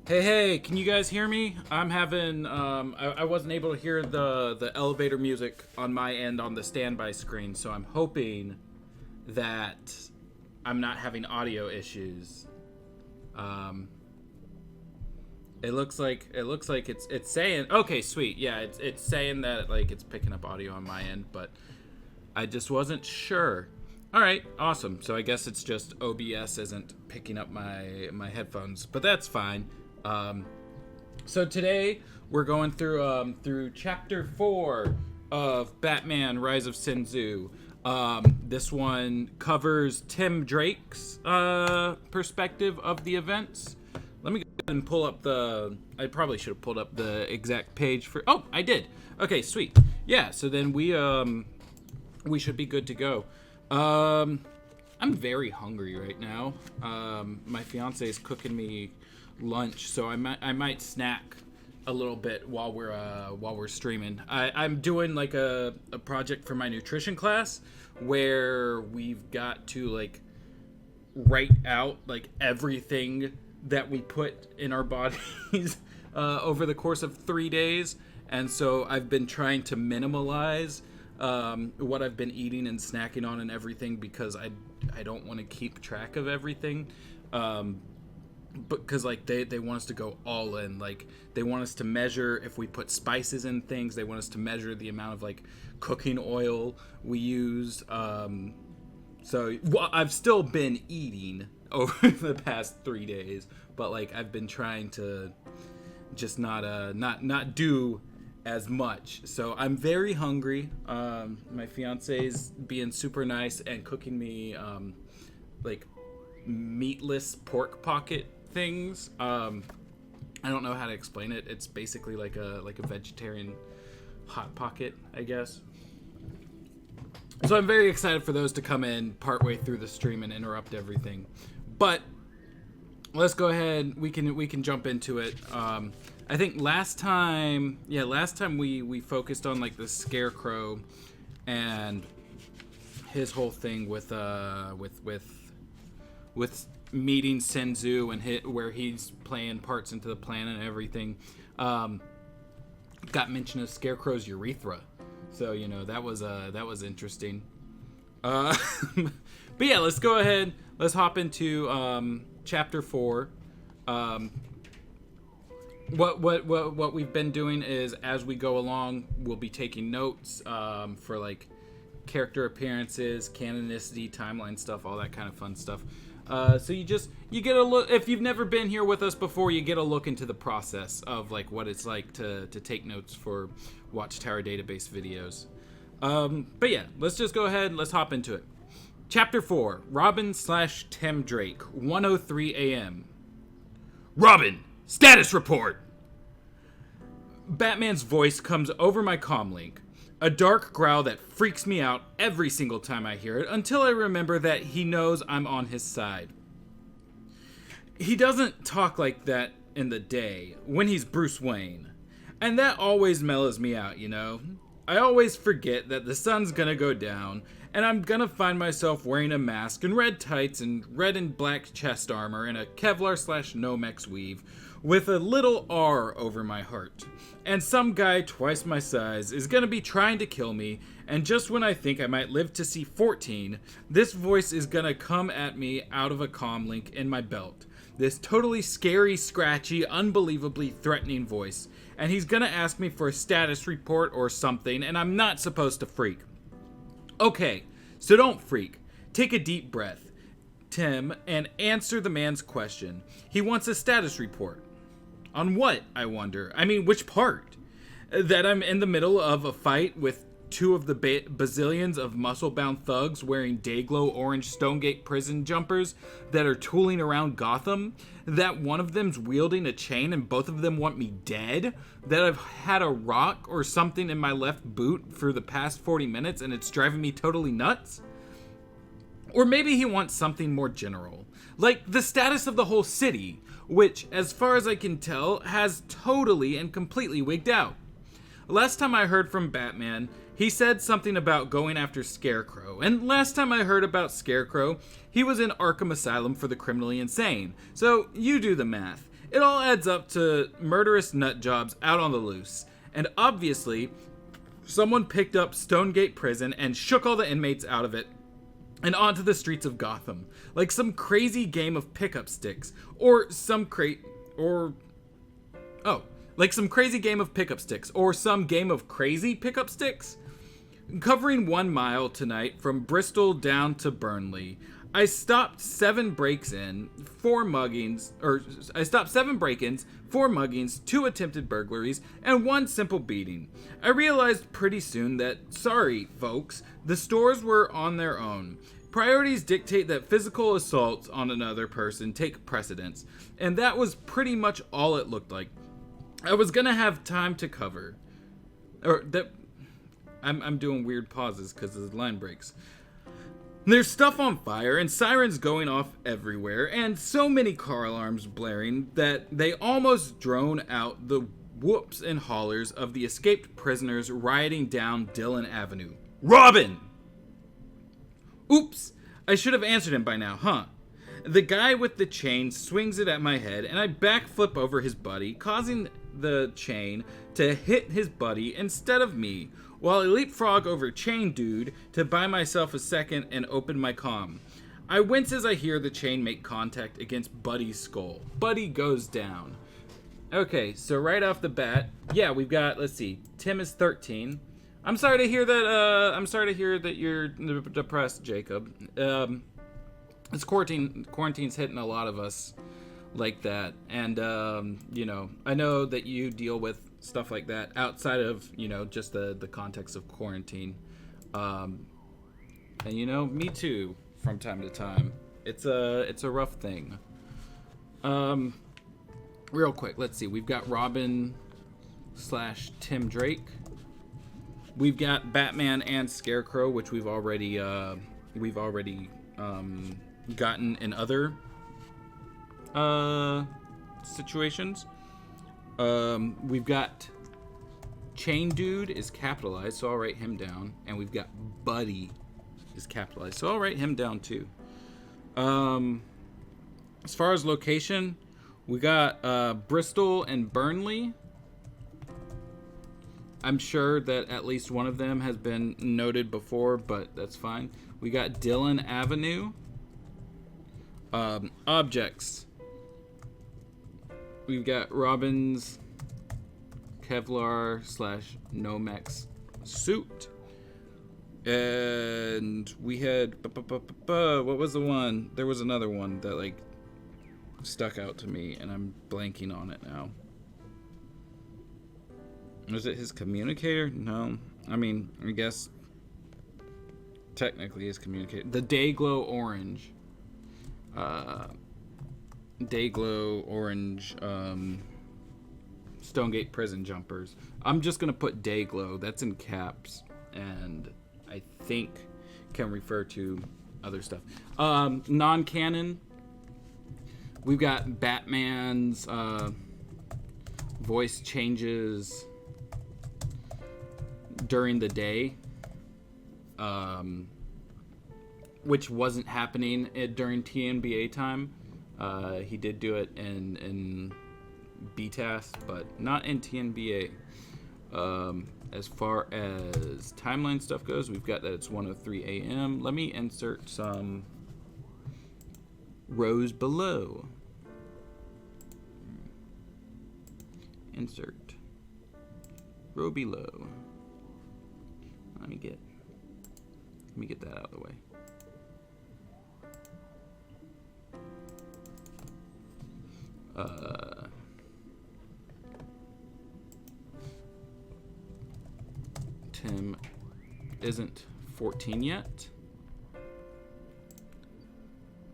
Hey, can you guys hear me? I'm having, I wasn't able to hear the elevator music on my end on the standby screen, so I'm hoping that I'm not having audio issues. Um, it looks like it's saying, okay, sweet, yeah, it's saying that, like, it's picking up audio on my end, but I just wasn't sure. All right, awesome. So I guess it's just OBS isn't picking up my headphones, but that's fine. So today we're going through chapter 4 of Batman: Rise of Sin Tzu. This one covers Tim Drake's perspective of the events. Let me go ahead and pull up I probably should have pulled up the exact page for. Oh, I did. Okay, sweet. Yeah. So then we should be good to go. I'm very hungry right now. My fiance is cooking me lunch, so I might snack a little bit while we're streaming. I'm doing like a project for my nutrition class where we've got to like write out like everything that we put in our bodies over the course of 3 days, and so I've been trying to minimalize what I've been eating and snacking on and everything because I don't want to keep track of everything. Because like they want us to go all in. Like they want us to measure if we put spices in things. They want us to measure the amount of like cooking oil we use. So I've still been eating over the past 3 days, but like I've been trying to just not do as much. So I'm very hungry. My fiance's being super nice and cooking me like meatless pork pocket things. I don't know how to explain it. It's basically like a vegetarian hot pocket, I guess. So I'm very excited for those to come in partway through the stream and interrupt everything. But let's go ahead. We can jump into it. I think last time we focused on like the Scarecrow and his whole thing with meeting Sin Tzu and where he's playing parts into the plan and everything. Got mention of Scarecrow's urethra, so you know that was interesting. But yeah, let's go ahead. Let's hop into chapter 4. What we've been doing is as we go along, we'll be taking notes for like character appearances, canonicity, timeline stuff, all that kind of fun stuff. So you get a look. If you've never been here with us before, you get a look into the process of like what it's like to take notes for Watchtower database videos. But yeah, let's just go ahead. Let's hop into it. Chapter 4: Robin/Tim Drake. 1:03 a.m. Robin, status report. Batman's voice comes over my comlink. A dark growl that freaks me out every single time I hear it until I remember that he knows I'm on his side. He doesn't talk like that in the day when he's Bruce Wayne. And that always mellows me out, you know? I always forget that the sun's gonna go down and I'm gonna find myself wearing a mask and red tights and red and black chest armor and a Kevlar/Nomex weave with a little R over my heart. And some guy twice my size is gonna be trying to kill me, and just when I think I might live to see 14, this voice is gonna come at me out of a comlink in my belt. This totally scary, scratchy, unbelievably threatening voice. And he's gonna ask me for a status report or something, and I'm not supposed to freak. Okay, so don't freak. Take a deep breath, Tim, and answer the man's question. He wants a status report. On what, I wonder? I mean, which part? That I'm in the middle of a fight with two of the bazillions of muscle-bound thugs wearing Dayglow orange Stonegate prison jumpers that are tooling around Gotham? That one of them's wielding a chain and both of them want me dead? That I've had a rock or something in my left boot for the past 40 minutes and it's driving me totally nuts? Or maybe he wants something more general, like the status of the whole city, which, as far as I can tell, has totally and completely wigged out. Last time I heard from Batman, he said something about going after Scarecrow, and last time I heard about Scarecrow, he was in Arkham Asylum for the criminally insane. So, you do the math. It all adds up to murderous nut jobs out on the loose. And obviously, someone picked up Stonegate Prison and shook all the inmates out of it and onto the streets of Gotham, like some crazy game of pickup sticks, like some crazy game of pickup sticks, or some game of crazy pickup sticks. Covering 1 mile tonight from Bristol down to Burnley, I stopped 7 break-ins, 4 muggings, 2 attempted burglaries, and 1 simple beating. I realized pretty soon that, sorry, folks, the stores were on their own. Priorities dictate that physical assaults on another person take precedence, and that was pretty much all it looked like. I was gonna have time to cover. I'm doing weird pauses because the line breaks. There's stuff on fire and sirens going off everywhere and so many car alarms blaring that they almost drone out the whoops and hollers of the escaped prisoners rioting down Dillon Avenue. Robin! Oops, I should have answered him by now, huh? The guy with the chain swings it at my head and I backflip over his buddy, causing the chain to hit his buddy instead of me, while I leapfrog over Chain Dude to buy myself a second and open my comm. I wince as I hear the chain make contact against Buddy's skull. Buddy goes down. Okay, so right off the bat, yeah, we've got, let's see, Tim is 13. I'm sorry to hear that you're depressed, Jacob. This quarantine's hitting a lot of us like that, and I know that you deal with stuff like that outside of just the context of quarantine, and me too from time to time. It's a rough thing. Real quick, let's see, we've got Robin / Tim Drake. We've got Batman and Scarecrow, which we've already gotten in other situations. We've got Chain Dude is capitalized, so I'll write him down. And we've got Buddy is capitalized, so I'll write him down too. As far as location, we got Bristol and Burnley. I'm sure that at least one of them has been noted before, but that's fine. We got Dillon Avenue. Objects. We've got Robin's Kevlar / Nomex suit. And we had... what was the one? There was another one that, stuck out to me, and I'm blanking on it now. Was it his communicator? No. I mean, I guess technically his communicator. The Dayglow Orange. Dayglow Orange Stonegate Prison jumpers. I'm just going to put Dayglow. That's in caps. And I think can refer to other stuff. Non-canon. We've got Batman's voice changes during the day, which wasn't happening during TNBA time. He did do it in BTAS, but not in TNBA. As far as timeline stuff goes, we've got that it's 1:03 a.m. Let me insert some rows below. Insert row below. Let me get that out of the way. Tim isn't 14 yet.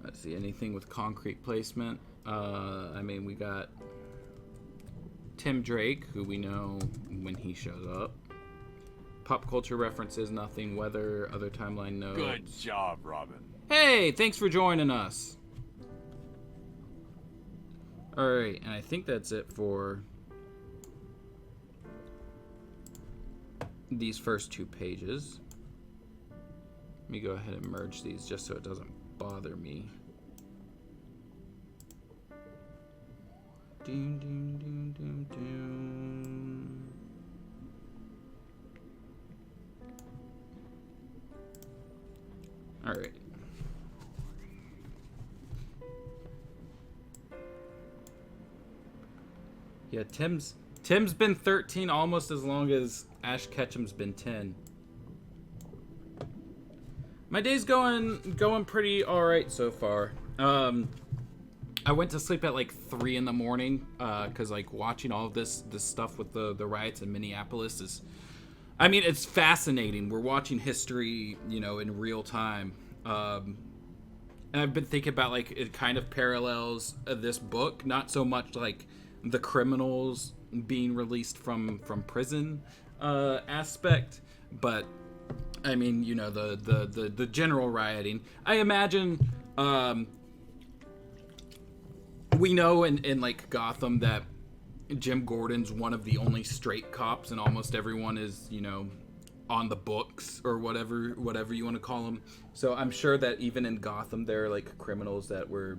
Let's see, anything with concrete placement. We got Tim Drake, who we know when he shows up. Pop culture references, nothing. Weather, other timeline notes. Good job, Robin. Hey, thanks for joining us. Alright, and I think that's it for these first 2 pages. Let me go ahead and merge these just so it doesn't bother me. Doom, doom, doom, doom, doom. All right. Yeah, Tim's been 13 almost as long as Ash Ketchum's been 10. My day's going pretty all right so far. I went to sleep at like 3 in the morning because like watching all of this stuff with the riots in Minneapolis is, I mean, it's fascinating. We're watching history, you know, in real time. And I've been thinking about like it kind of parallels this book, not so much like the criminals being released from prison aspect, but I mean, you know, the general rioting. I imagine we know in like Gotham that Jim Gordon's one of the only straight cops, and almost everyone is, you know, on the books or whatever you want to call them. So I'm sure that even in Gotham there are like criminals that were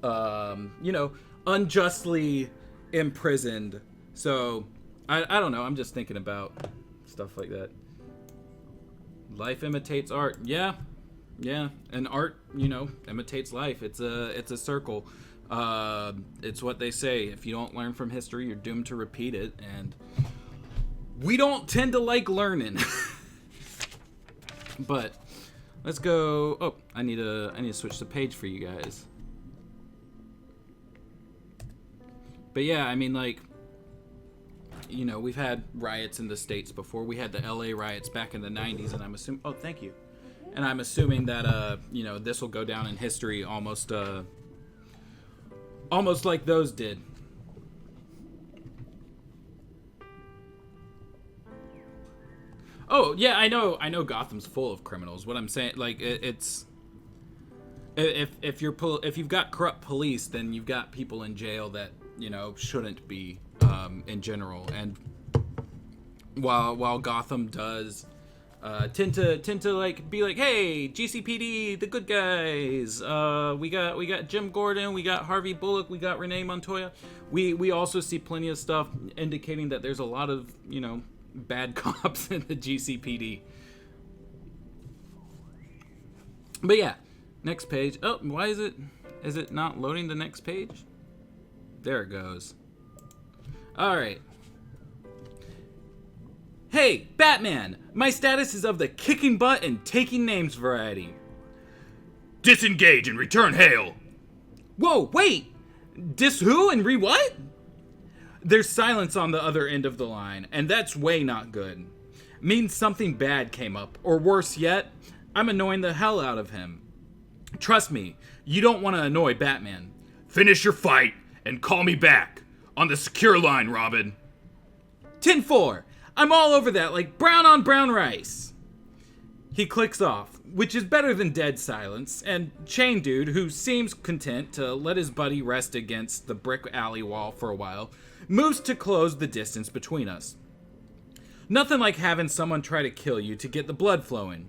you know, unjustly imprisoned. So I don't know, I'm just thinking about stuff like that. Life imitates art. Yeah, and art, you know, imitates life. It's a circle. It's what they say. If you don't learn from history, you're doomed to repeat it, and we don't tend to like learning. But let's go. Oh, I need to switch the page for you guys. But yeah, I mean, like, you know, we've had riots in the States before. We had the LA riots back in the 90s, and I'm assuming, oh, thank you. And I'm assuming that, you know, this will go down in history almost like those did. Oh, yeah, I know Gotham's full of criminals. What I'm saying, like, it's if you've got corrupt police, then you've got people in jail that, you know, shouldn't be in general. And while Gotham does tend to like be like, hey, GCPD, the good guys. We got Jim Gordon, we got Harvey Bullock, we got Renee Montoya. We also see plenty of stuff indicating that there's a lot of, you know, bad cops in the GCPD. But yeah, next page. Oh, why is it not loading the next page? There it goes. All right. Hey, Batman! My status is of the kicking butt and taking names variety. Disengage and return hail! Whoa, wait! Dis who and re what? There's silence on the other end of the line, and that's way not good. Means something bad came up, or worse yet, I'm annoying the hell out of him. Trust me, you don't want to annoy Batman. Finish your fight and call me back. On the secure line, Robin. 10-4. I'm all over that like brown on brown rice. He clicks off, which is better than dead silence, and Chain Dude, who seems content to let his buddy rest against the brick alley wall for a while, moves to close the distance between us. Nothing like having someone try to kill you to get the blood flowing.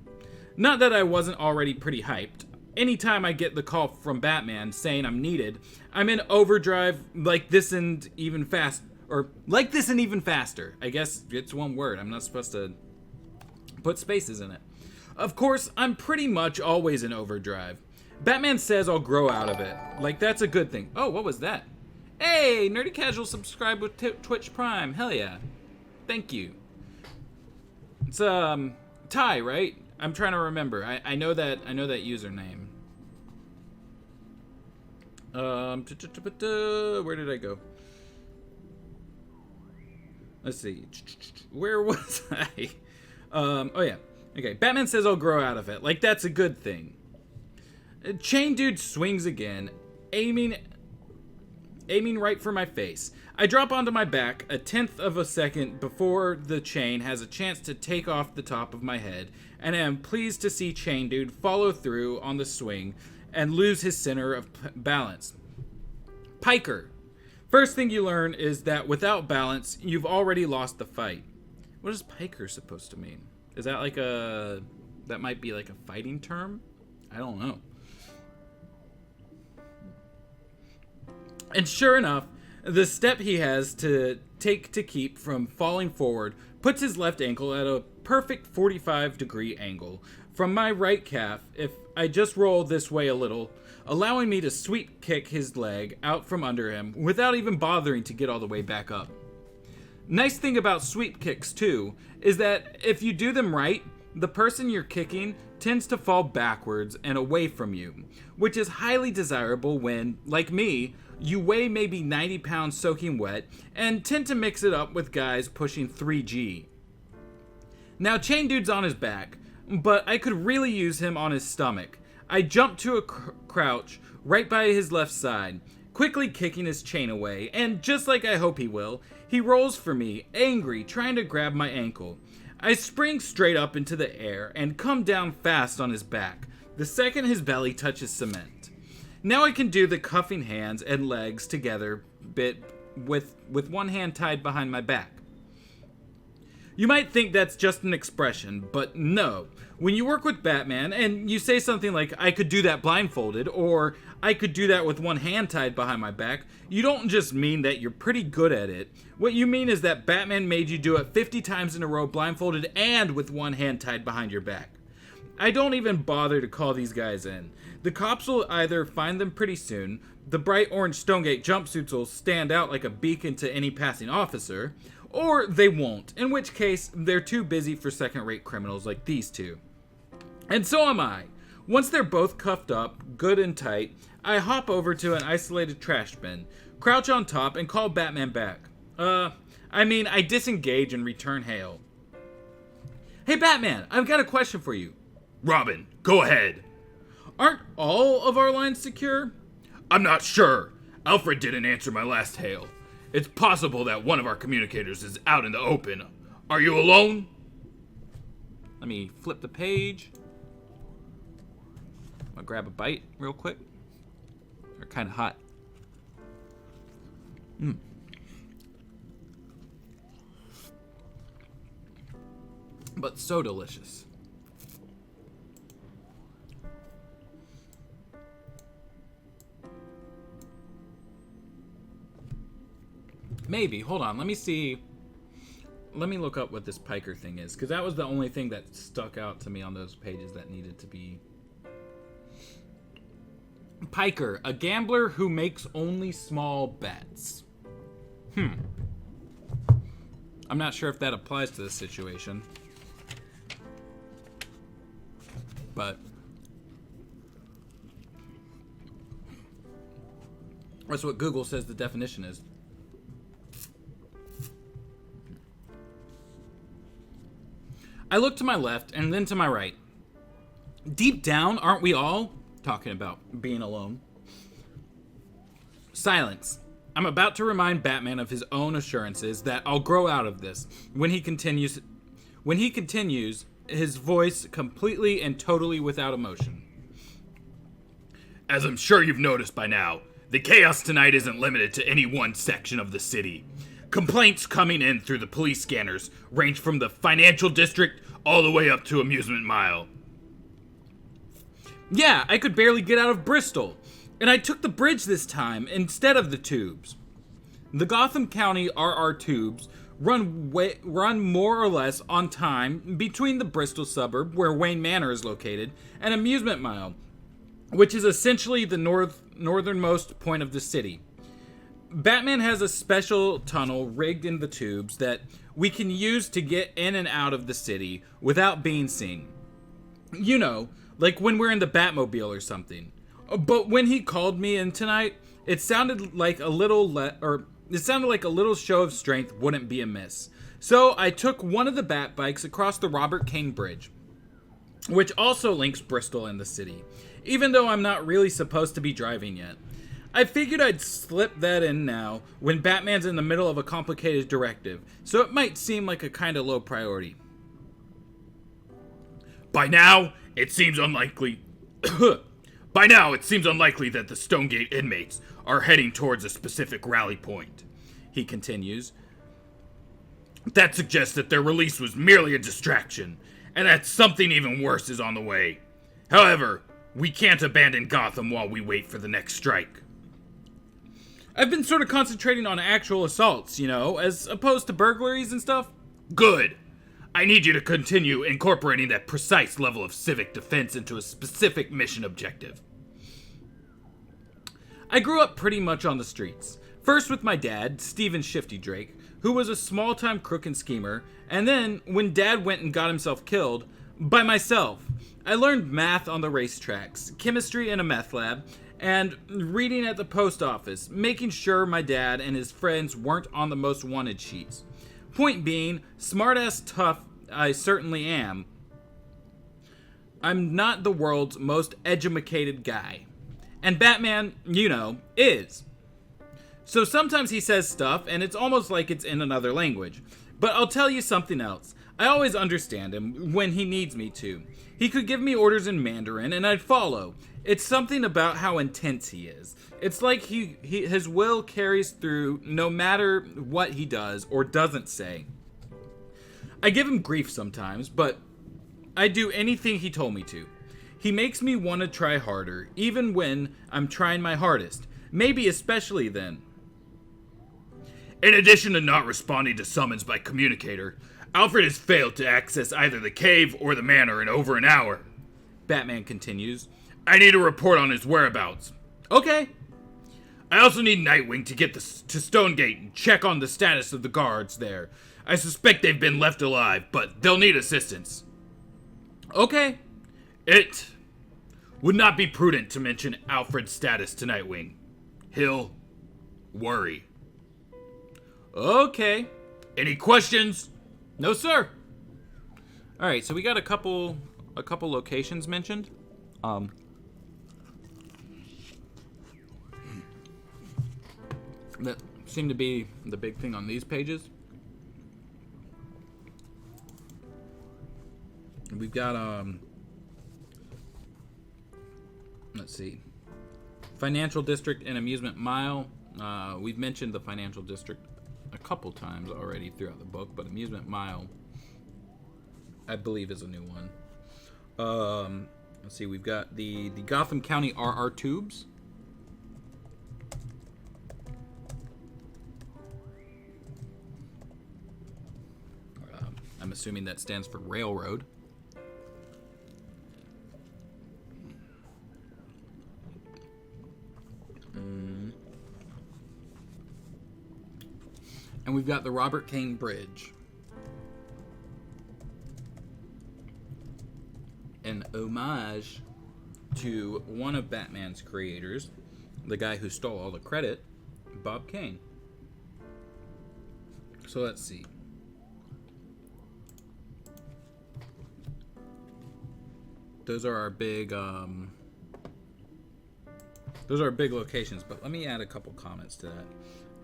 Not that I wasn't already pretty hyped. Anytime I get the call from Batman saying I'm needed, I'm in overdrive like this and even fast. Or like this and even faster. I guess it's one word. I'm not supposed to put spaces in it. Of course, I'm pretty much always in overdrive. Batman says I'll grow out of it. Like, that's a good thing. Oh, what was that? Hey, Nerdy Casual subscribed with Twitch Prime. Hell yeah. Thank you. It's, Ty, right? I'm trying to remember. I know that username. Where did I go? Let's see. Where was I? Oh yeah. Okay. Batman says I'll grow out of it. Like, that's a good thing. Chain Dude swings again, aiming right for my face. I drop onto my back a 1/10 of a second before the chain has a chance to take off the top of my head, and I am pleased to see Chain Dude follow through on the swing and lose his center of balance. Piker. First thing you learn is that without balance, you've already lost the fight. What is piker supposed to mean? Is that like that might be like a fighting term? I don't know. And sure enough, The step he has to take to keep from falling forward puts his left ankle at a perfect 45-degree angle from my right calf if I just roll this way a little, allowing me to sweep kick his leg out from under him without even bothering to get all the way back up. Nice thing about sweep kicks, too, is that if you do them right, the person you're kicking tends to fall backwards and away from you, which is highly desirable when, like me, you weigh maybe 90 pounds soaking wet and tend to mix it up with guys pushing 3G. Now, Chain Dude's on his back, but I could really use him on his stomach. I jump to a crouch right by his left side, quickly kicking his chain away, and just like I hope he will, he rolls for me, angry, trying to grab my ankle. I spring straight up into the air and come down fast on his back, the second his belly touches cement. Now I can do the cuffing hands and legs together bit with one hand tied behind my back. You might think that's just an expression, but no. When you work with Batman and you say something like, I could do that blindfolded, or I could do that with one hand tied behind my back, you don't just mean that you're pretty good at it. What you mean is that Batman made you do it 50 times in a row blindfolded and with one hand tied behind your back. I don't even bother to call these guys in. The cops will either find them pretty soon, the bright orange Stonegate jumpsuits will stand out like a beacon to any passing officer, or they won't, in which case they're too busy for second-rate criminals like these two. And so am I. Once they're both cuffed up, good and tight, I hop over to an isolated trash bin, crouch on top, and call Batman back. I disengage and return hail. Hey Batman, I've got a question for you. Robin, go ahead. Aren't all of our lines secure? I'm not sure. Alfred didn't answer my last hail. It's possible that one of our communicators is out in the open. Are you alone? Let me flip the page. I'm gonna grab a bite real quick. They're kind of hot. But so delicious. Maybe. Hold on. Let me see. Let me look up what this piker thing is, because that was the only thing that stuck out to me on those pages that needed to be. Piker, a gambler who makes only small bets. I'm not sure if that applies to this situation. But that's what Google says the definition is. I look to my left and then to my right. Deep down, aren't we all talking about being alone? Silence. I'm about to remind Batman of his own assurances that I'll grow out of this when he continues his voice completely and totally without emotion. As I'm sure you've noticed by now, the chaos tonight isn't limited to any one section of the city. Complaints coming in through the police scanners range from the financial district all the way up to Amusement Mile. Yeah, I could barely get out of Bristol, and I took the bridge this time instead of the tubes. The Gotham County RR tubes run more or less on time between the Bristol suburb, where Wayne Manor is located, and Amusement Mile, which is essentially the northernmost point of the city. Batman has a special tunnel rigged in the tubes that we can use to get in and out of the city without being seen. You know, like when we're in the Batmobile or something. But when he called me in tonight, it sounded like a little show of strength wouldn't be amiss. So I took one of the Bat bikes across the Robert King Bridge, which also links Bristol and the city, even though I'm not really supposed to be driving yet. I figured I'd slip that in now when Batman's in the middle of a complicated directive, so it might seem like a kind of low priority. By now, it seems unlikely that the Stonegate inmates are heading towards a specific rally point, he continues. That suggests that their release was merely a distraction, and that something even worse is on the way. However, we can't abandon Gotham while we wait for the next strike. I've been sort of concentrating on actual assaults, you know, as opposed to burglaries and stuff. Good. I need you to continue incorporating that precise level of civic defense into a specific mission objective. I grew up pretty much on the streets. First with my dad, Stephen Shifty Drake, who was a small-time crook and schemer, and then, when Dad went and got himself killed, by myself. I learned math on the racetracks, chemistry in a meth lab, and reading at the post office, making sure my dad and his friends weren't on the most wanted sheets. Point being, smart-ass tough I certainly am, I'm not the world's most educated guy. And Batman, you know, is. So sometimes he says stuff, and it's almost like it's in another language. But I'll tell you something else. I always understand him when he needs me to. He could give me orders in Mandarin, and I'd follow. It's something about how intense he is. It's like his will carries through no matter what he does or doesn't say. I give him grief sometimes, but I do anything he told me to. He makes me want to try harder, even when I'm trying my hardest. Maybe especially then. In addition to not responding to summons by communicator, Alfred has failed to access either the cave or the manor in over an hour. Batman continues. I need a report on his whereabouts. Okay. I also need Nightwing to get to Stonegate and check on the status of the guards there. I suspect they've been left alive, but they'll need assistance. Okay. It would not be prudent to mention Alfred's status to Nightwing. He'll worry. Okay. Any questions? No, sir. All right, so we got a couple locations mentioned. That seem to be the big thing on these pages. We've got let's see, Financial District and Amusement Mile. We've mentioned the Financial District a couple times already throughout the book, but Amusement Mile, I believe, is a new one. Let's see, we've got the Gotham County RR Tubes. I'm assuming that stands for railroad. And we've got the Robert Kane Bridge. An homage to one of Batman's creators, the guy who stole all the credit, Bob Kane. So let's see. Those are our big locations, but let me add a couple comments to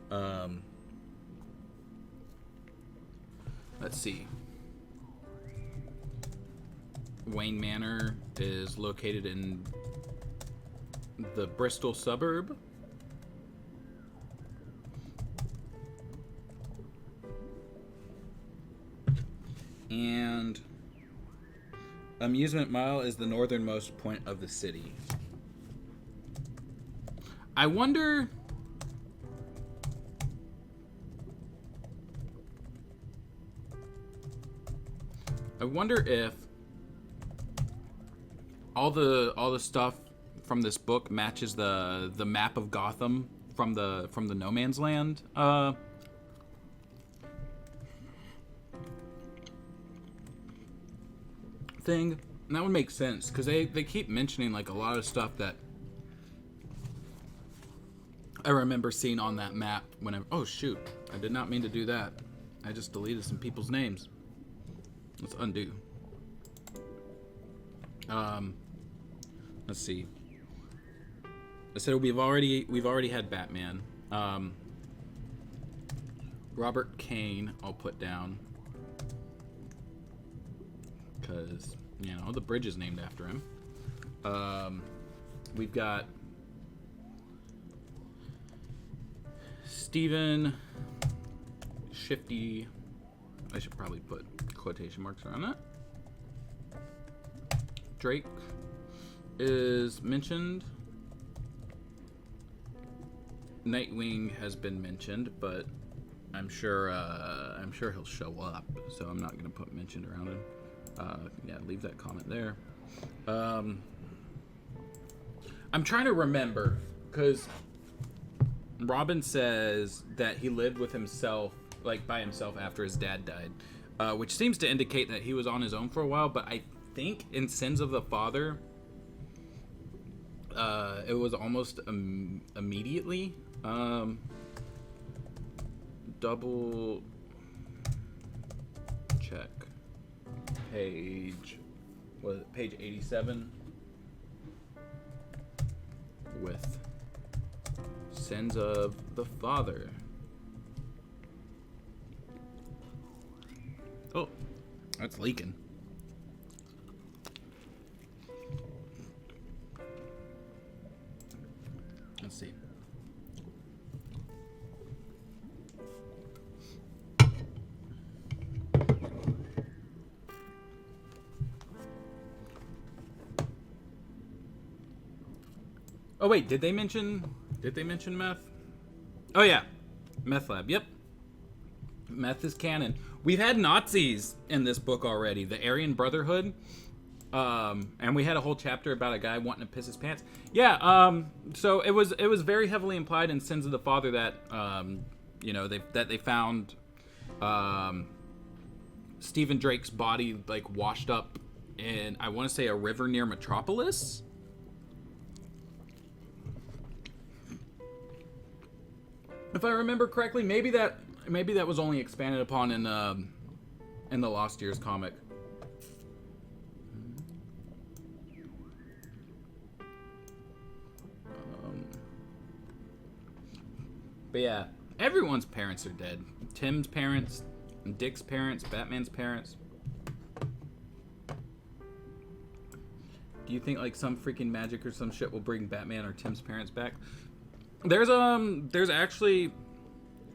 that. Let's see. Wayne Manor is located in the Bristol suburb. And Amusement Mile is the northernmost point of the city. I wonder if all the stuff from this book matches the map of Gotham from the No Man's Land thing. And that would make sense, because they keep mentioning like a lot of stuff that I remember seeing on that map whenever. Oh shoot, I did not mean to do that. I just deleted some people's names. Let's undo. Let's see. I said we've already had Batman. Robert Kane, I'll put down, because you know the bridge is named after him. We've got Stephen Shifty. I should probably put quotation marks around that. Drake is mentioned. Nightwing has been mentioned, but I'm sure he'll show up, so I'm not gonna put mentioned around him. Yeah, leave that comment there. I'm trying to remember, because Robin says that he lived with himself, like by himself after his dad died, which seems to indicate that he was on his own for a while, but I think in Sins of the Father, it was almost immediately. Double check. Page 87 with Sins of the Father. Oh, that's leaking. Let's see. Oh wait, did they mention meth? Oh yeah, meth lab. Yep, meth is canon. We've had Nazis in this book already, the Aryan Brotherhood, and we had a whole chapter about a guy wanting to piss his pants. Yeah, so it was very heavily implied in Sins of the Father that they found Stephen Drake's body like washed up in, I want to say, a river near Metropolis. If I remember correctly, maybe that was only expanded upon in the Lost Years comic. But yeah, everyone's parents are dead. Tim's parents, Dick's parents, Batman's parents. Do you think like some freaking magic or some shit will bring Batman or Tim's parents back? There's actually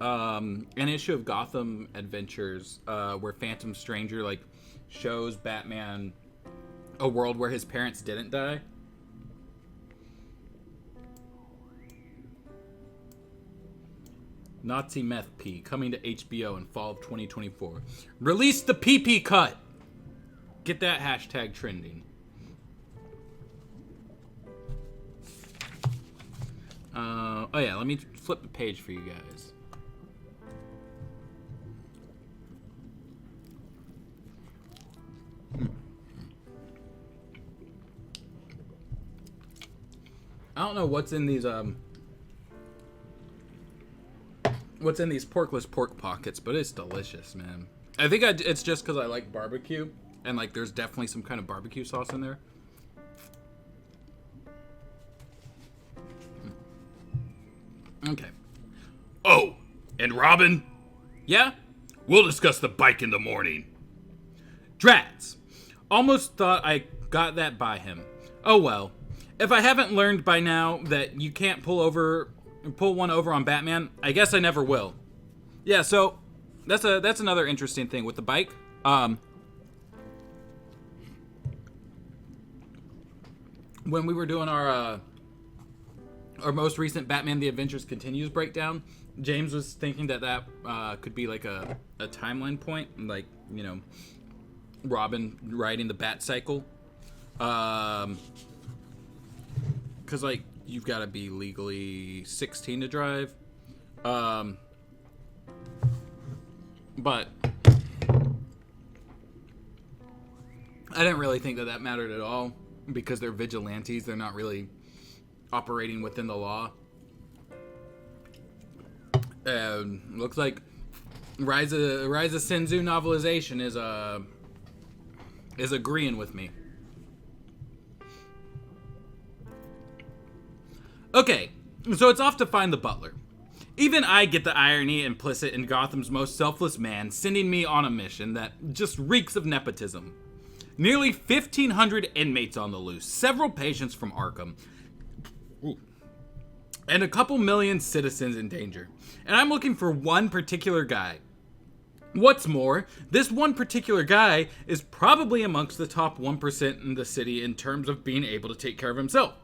an issue of Gotham Adventures where Phantom Stranger like shows Batman a world where his parents didn't die. Nazi Meth P coming to HBO in fall of 2024. Release the PP cut. Get that hashtag trending. Oh yeah, let me flip the page for you guys. I don't know what's in these porkless pork pockets, but it's delicious, man. I think it's just because I like barbecue, and like there's definitely some kind of barbecue sauce in there. Okay. Oh, and Robin? Yeah? We'll discuss the bike in the morning. Drats. Almost thought I got that by him. Oh well. If I haven't learned by now that you can't pull one over on Batman, I guess I never will. Yeah, so that's another interesting thing with the bike. When we were doing our most recent Batman The Adventures Continues breakdown, James was thinking that could be like a timeline point, like, you know, Robin riding the Bat Cycle. Because, like, you've got to be legally 16 to drive. But I didn't really think that mattered at all, because they're vigilantes. They're not really operating within the law. Looks like Rise of Sin Tzu novelization is agreeing with me. Okay, so it's off to find the butler. Even I get the irony implicit in Gotham's most selfless man sending me on a mission that just reeks of nepotism. Nearly 1,500 inmates on the loose, several patients from Arkham, and a couple million citizens in danger. And I'm looking for one particular guy. What's more, this one particular guy is probably amongst the top 1% in the city in terms of being able to take care of himself.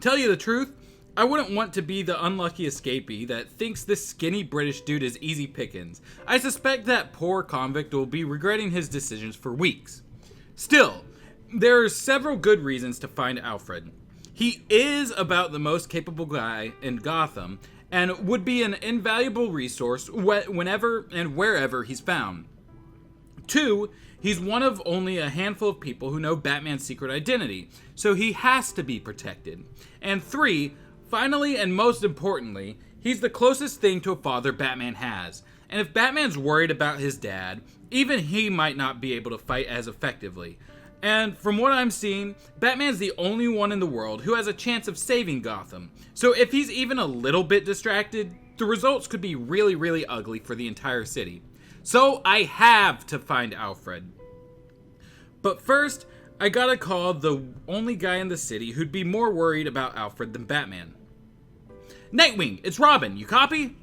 Tell you the truth, I wouldn't want to be the unlucky escapee that thinks this skinny British dude is easy pickings. I suspect that poor convict will be regretting his decisions for weeks. Still, there are several good reasons to find Alfred. He is about the most capable guy in Gotham, and would be an invaluable resource whenever and wherever he's found. 2, he's one of only a handful of people who know Batman's secret identity, so he has to be protected. And 3, finally and most importantly, he's the closest thing to a father Batman has. And if Batman's worried about his dad, even he might not be able to fight as effectively. And from what I'm seeing, Batman's the only one in the world who has a chance of saving Gotham. So if he's even a little bit distracted, the results could be really, really ugly for the entire city. So I have to find Alfred. But first, I gotta call the only guy in the city who'd be more worried about Alfred than Batman. Nightwing, it's Robin, you copy?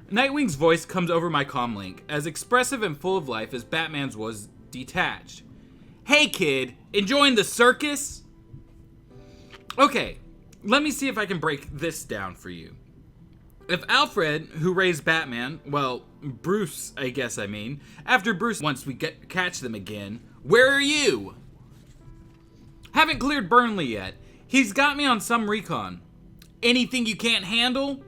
Nightwing's voice comes over my comlink, as expressive and full of life as Batman's was detached. Hey kid, enjoying the circus? Okay, let me see if I can break this down for you. If Alfred, who raised Batman, well, Bruce, I guess I mean, after Bruce, once we catch them again, where are you? Haven't cleared Burnley yet. He's got me on some recon. Anything you can't handle?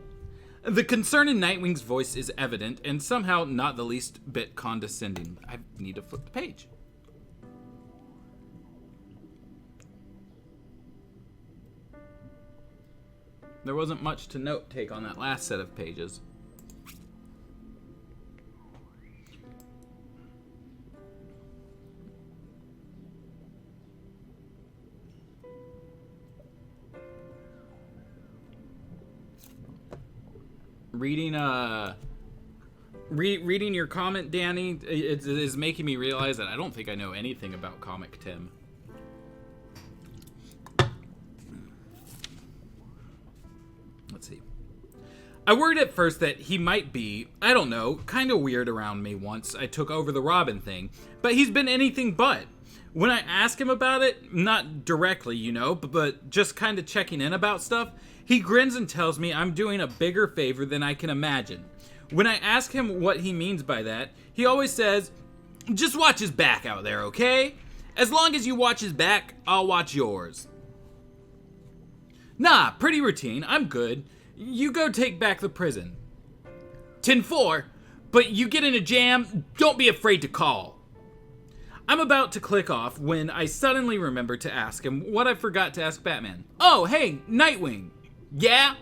The concern in Nightwing's voice is evident, and somehow not the least bit condescending. I need to flip the page. There wasn't much to take on that last set of pages. Reading your comment, Danny, it is making me realize that I don't think I know anything about Comic Tim. Let's see. I worried at first that he might be, I don't know, kind of weird around me once I took over the Robin thing, but he's been anything but. When I ask him about it, not directly, you know, but just kind of checking in about stuff, he grins and tells me I'm doing a bigger favor than I can imagine. When I ask him what he means by that, he always says, just watch his back out there, okay? As long as you watch his back, I'll watch yours. Nah, pretty routine, I'm good. You go take back the prison. 10-4, but you get in a jam, don't be afraid to call. I'm about to click off when I suddenly remember to ask him what I forgot to ask Batman. Oh, hey, Nightwing. Yeah?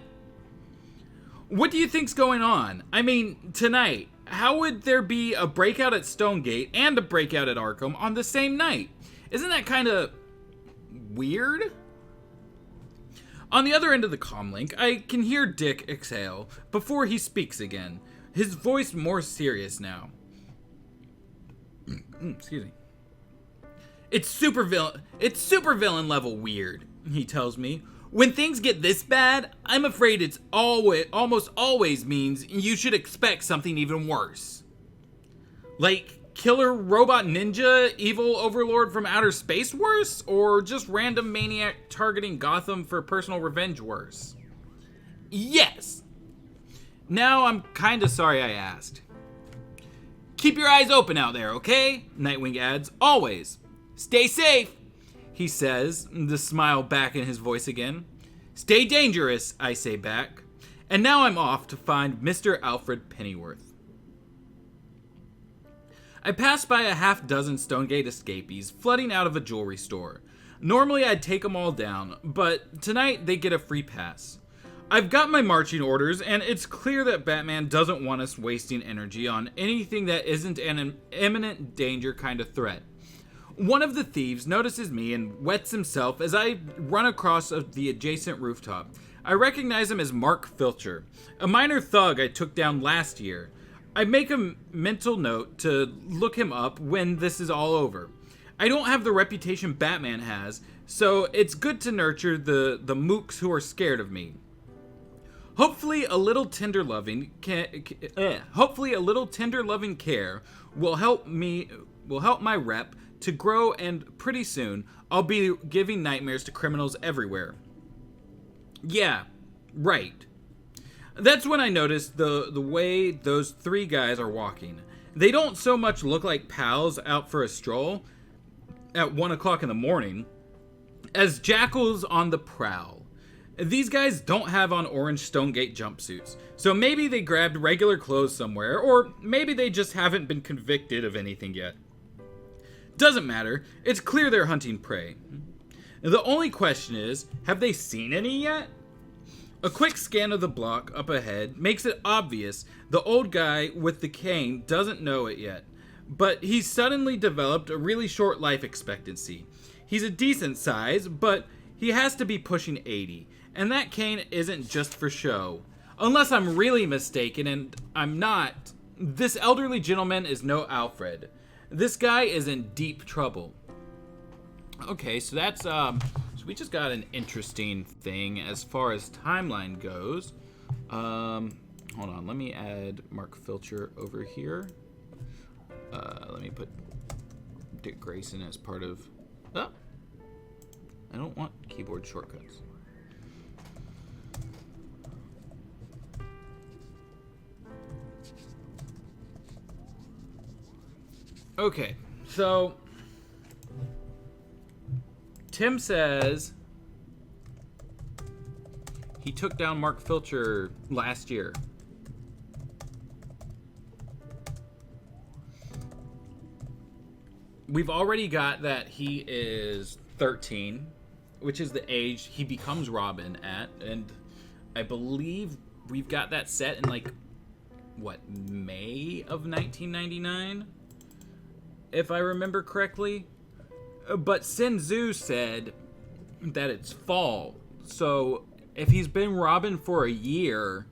What do you think's going on? I mean, tonight, how would there be a breakout at Stonegate and a breakout at Arkham on the same night? Isn't that kind of weird? On the other end of the comlink, I can hear Dick exhale before he speaks again, his voice more serious now. Excuse me. It's supervillain level weird, he tells me. When things get this bad, I'm afraid it's almost always means you should expect something even worse. Like killer robot ninja, evil overlord from outer space worse, or just random maniac targeting Gotham for personal revenge worse? Yes. Now I'm kinda sorry I asked. Keep your eyes open out there, okay? Nightwing adds, always. Stay safe, he says, the smile back in his voice again. Stay dangerous, I say back. And now I'm off to find Mr. Alfred Pennyworth. I pass by a half dozen Stonegate escapees flooding out of a jewelry store. Normally I'd take them all down, but tonight they get a free pass. I've got my marching orders, and it's clear that Batman doesn't want us wasting energy on anything that isn't an imminent danger kind of threat. One of the thieves notices me and wets himself as I run across the adjacent rooftop. I recognize him as Mark Filcher, a minor thug I took down last year. I make a mental note to look him up when this is all over. I don't have the reputation Batman has, so it's good to nurture the mooks who are scared of me. Hopefully a little tender loving care will help my rep to grow, and pretty soon I'll be giving nightmares to criminals everywhere. Yeah, Right. That's when I noticed the way those three guys are walking. They don't so much look like pals out for a stroll at 1 o'clock in the morning as jackals on the prowl. These guys don't have on orange Stonegate jumpsuits, so maybe they grabbed regular clothes somewhere, or maybe they just haven't been convicted of anything yet. Doesn't matter, it's clear they're hunting prey. The only question is, have they seen any yet? A quick scan of the block up ahead makes it obvious the old guy with the cane doesn't know it yet, but he's suddenly developed a really short life expectancy. He's a decent size, but he has to be pushing 80, and that cane isn't just for show. Unless I'm really mistaken, and I'm not, this elderly gentleman is no Alfred. This guy is in deep trouble. Okay, so that's, so we just got an interesting thing as far as timeline goes. Hold on, let me add Mark Filcher over here. Let me put Dick Grayson as part of, oh, I don't want keyboard shortcuts. Okay, so Tim says he took down Mark Filcher last year. We've already got that he is 13, which is the age he becomes Robin at, and I believe we've got that set in like, what, May of 1999? If I remember correctly. But Sin Tzu said that it's fall. So if he's been Robin for a year,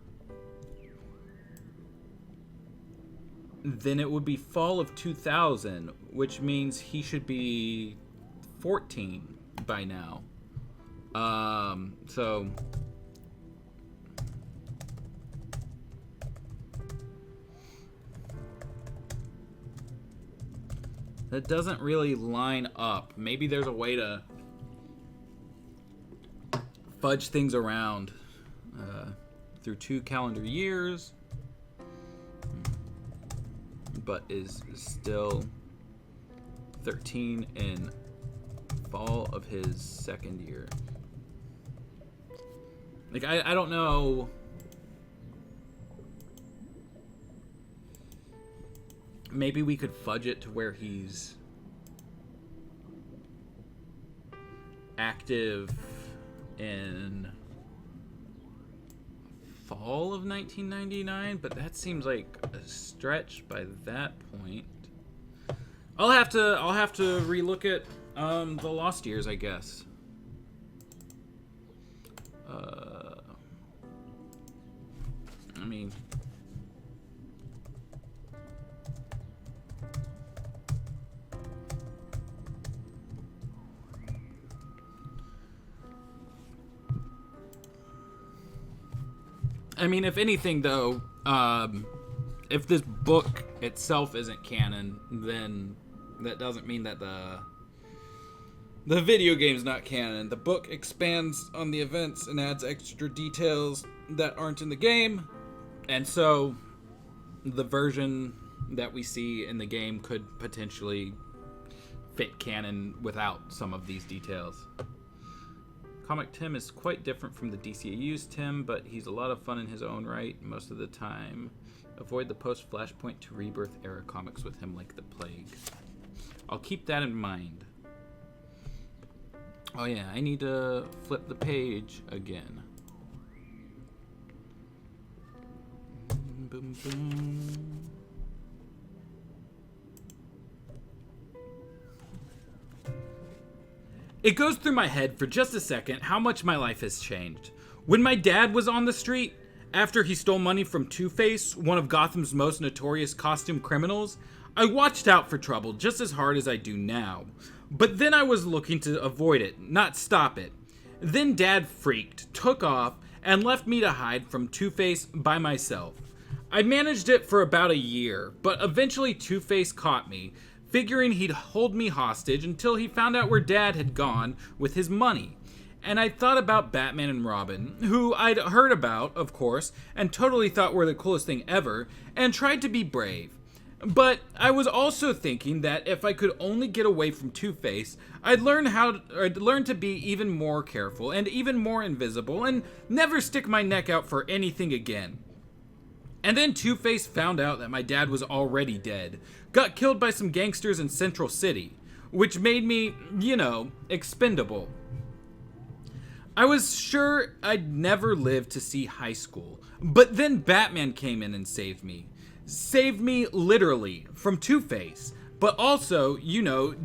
then it would be fall of 2000, which means he should be 14 by now. So that doesn't really line up. Maybe there's a way to fudge things around through 2 calendar years, but is still 13 in fall of his 2nd year. Like, I don't know. Maybe we could fudge it to where he's active in fall of 1999, but that seems like a stretch by that point. I'll have to relook at the Lost Years, I guess. I mean, if anything, though, if this book itself isn't canon, then that doesn't mean that the video game's not canon. The book expands on the events and adds extra details that aren't in the game, and so the version that we see in the game could potentially fit canon without some of these details. Comic Tim is quite different from the DCAU's Tim, but he's a lot of fun in his own right most of the time. Avoid the post-Flashpoint to Rebirth era comics with him like the plague. I'll keep that in mind. Oh yeah, I need to flip the page again. Boom, boom. It goes through my head for just a second how much my life has changed. When my dad was on the street, after he stole money from Two-Face, one of Gotham's most notorious costume criminals, I watched out for trouble just as hard as I do now. But then I was looking to avoid it, not stop it. Then Dad freaked, took off, and left me to hide from Two-Face by myself. I managed it for about a year, but eventually Two-Face caught me, figuring he'd hold me hostage until he found out where Dad had gone with his money. and I thought about Batman and Robin, who I'd heard about, of course, and totally thought were the coolest thing ever, and tried to be brave. But I was also thinking that if I could only get away from Two-Face, I'd learn to be even more careful and even more invisible and never stick my neck out for anything again. And then Two-Face found out that my dad was already dead, got killed by some gangsters in Central City, which made me, expendable. I was sure I'd never live to see high school, but then Batman came in and saved me. Saved me literally from Two-Face, but also,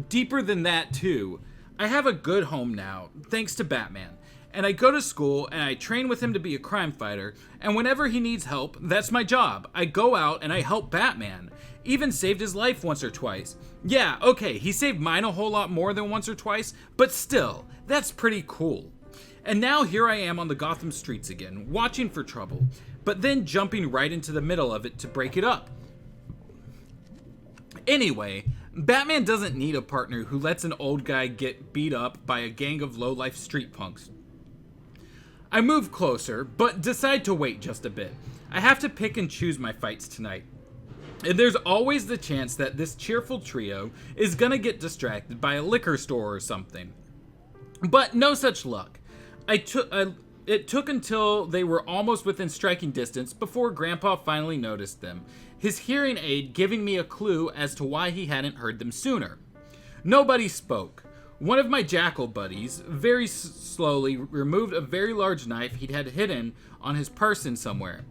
deeper than that too. I have a good home now, thanks to Batman, and I go to school and I train with him to be a crime fighter, and whenever he needs help, that's my job. I go out and I help Batman. Even saved his life once or twice. Yeah, okay, he saved mine a whole lot more than once or twice, but still, that's pretty cool. And now here I am on the Gotham streets again, watching for trouble, but then jumping right into the middle of it to break it up. Anyway, Batman doesn't need a partner who lets an old guy get beat up by a gang of low-life street punks. I move closer, but decide to wait just a bit. I have to pick and choose my fights tonight. And there's always the chance that this cheerful trio is gonna get distracted by a liquor store or something. But no such luck. It took until they were almost within striking distance before Grandpa finally noticed them, his hearing aid giving me a clue as to why he hadn't heard them sooner. Nobody spoke. One of my jackal buddies very slowly removed a very large knife he'd had hidden on his person somewhere.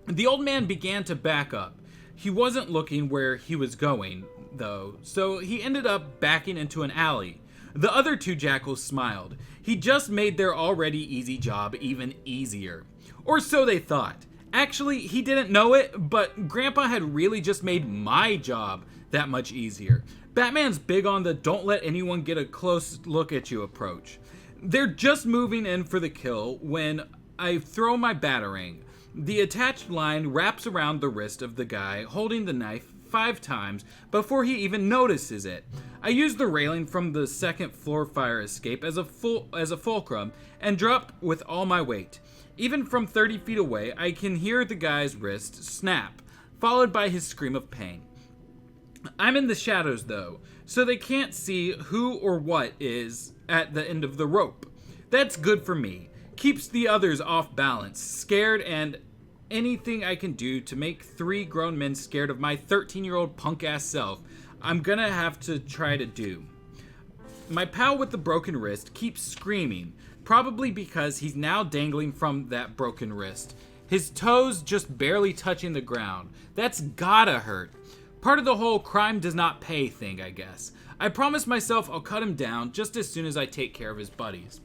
The old man began to back up. He wasn't looking where he was going, though, so he ended up backing into an alley. The other two jackals smiled. He just made their already easy job even easier. Or so they thought. Actually, he didn't know it, but Grandpa had really just made my job that much easier. Batman's big on the don't let anyone get a close look at you approach. They're just moving in for the kill when I throw my batarang. The attached line wraps around the wrist of the guy holding the knife 5 times before he even notices it. I use the railing from the second floor fire escape as a fulcrum and drop with all my weight. Even from 30 feet away, I can hear the guy's wrist snap, followed by his scream of pain. I'm in the shadows though, so they can't see who or what is at the end of the rope. That's good for me. Keeps the others off balance, scared, and anything I can do to make 3 grown men scared of my 13-year-old punk-ass self, I'm gonna have to try to do. My pal with the broken wrist keeps screaming, probably because he's now dangling from that broken wrist. His toes just barely touching the ground. That's gotta hurt. Part of the whole crime does not pay thing, I guess. I promise myself I'll cut him down just as soon as I take care of his buddies.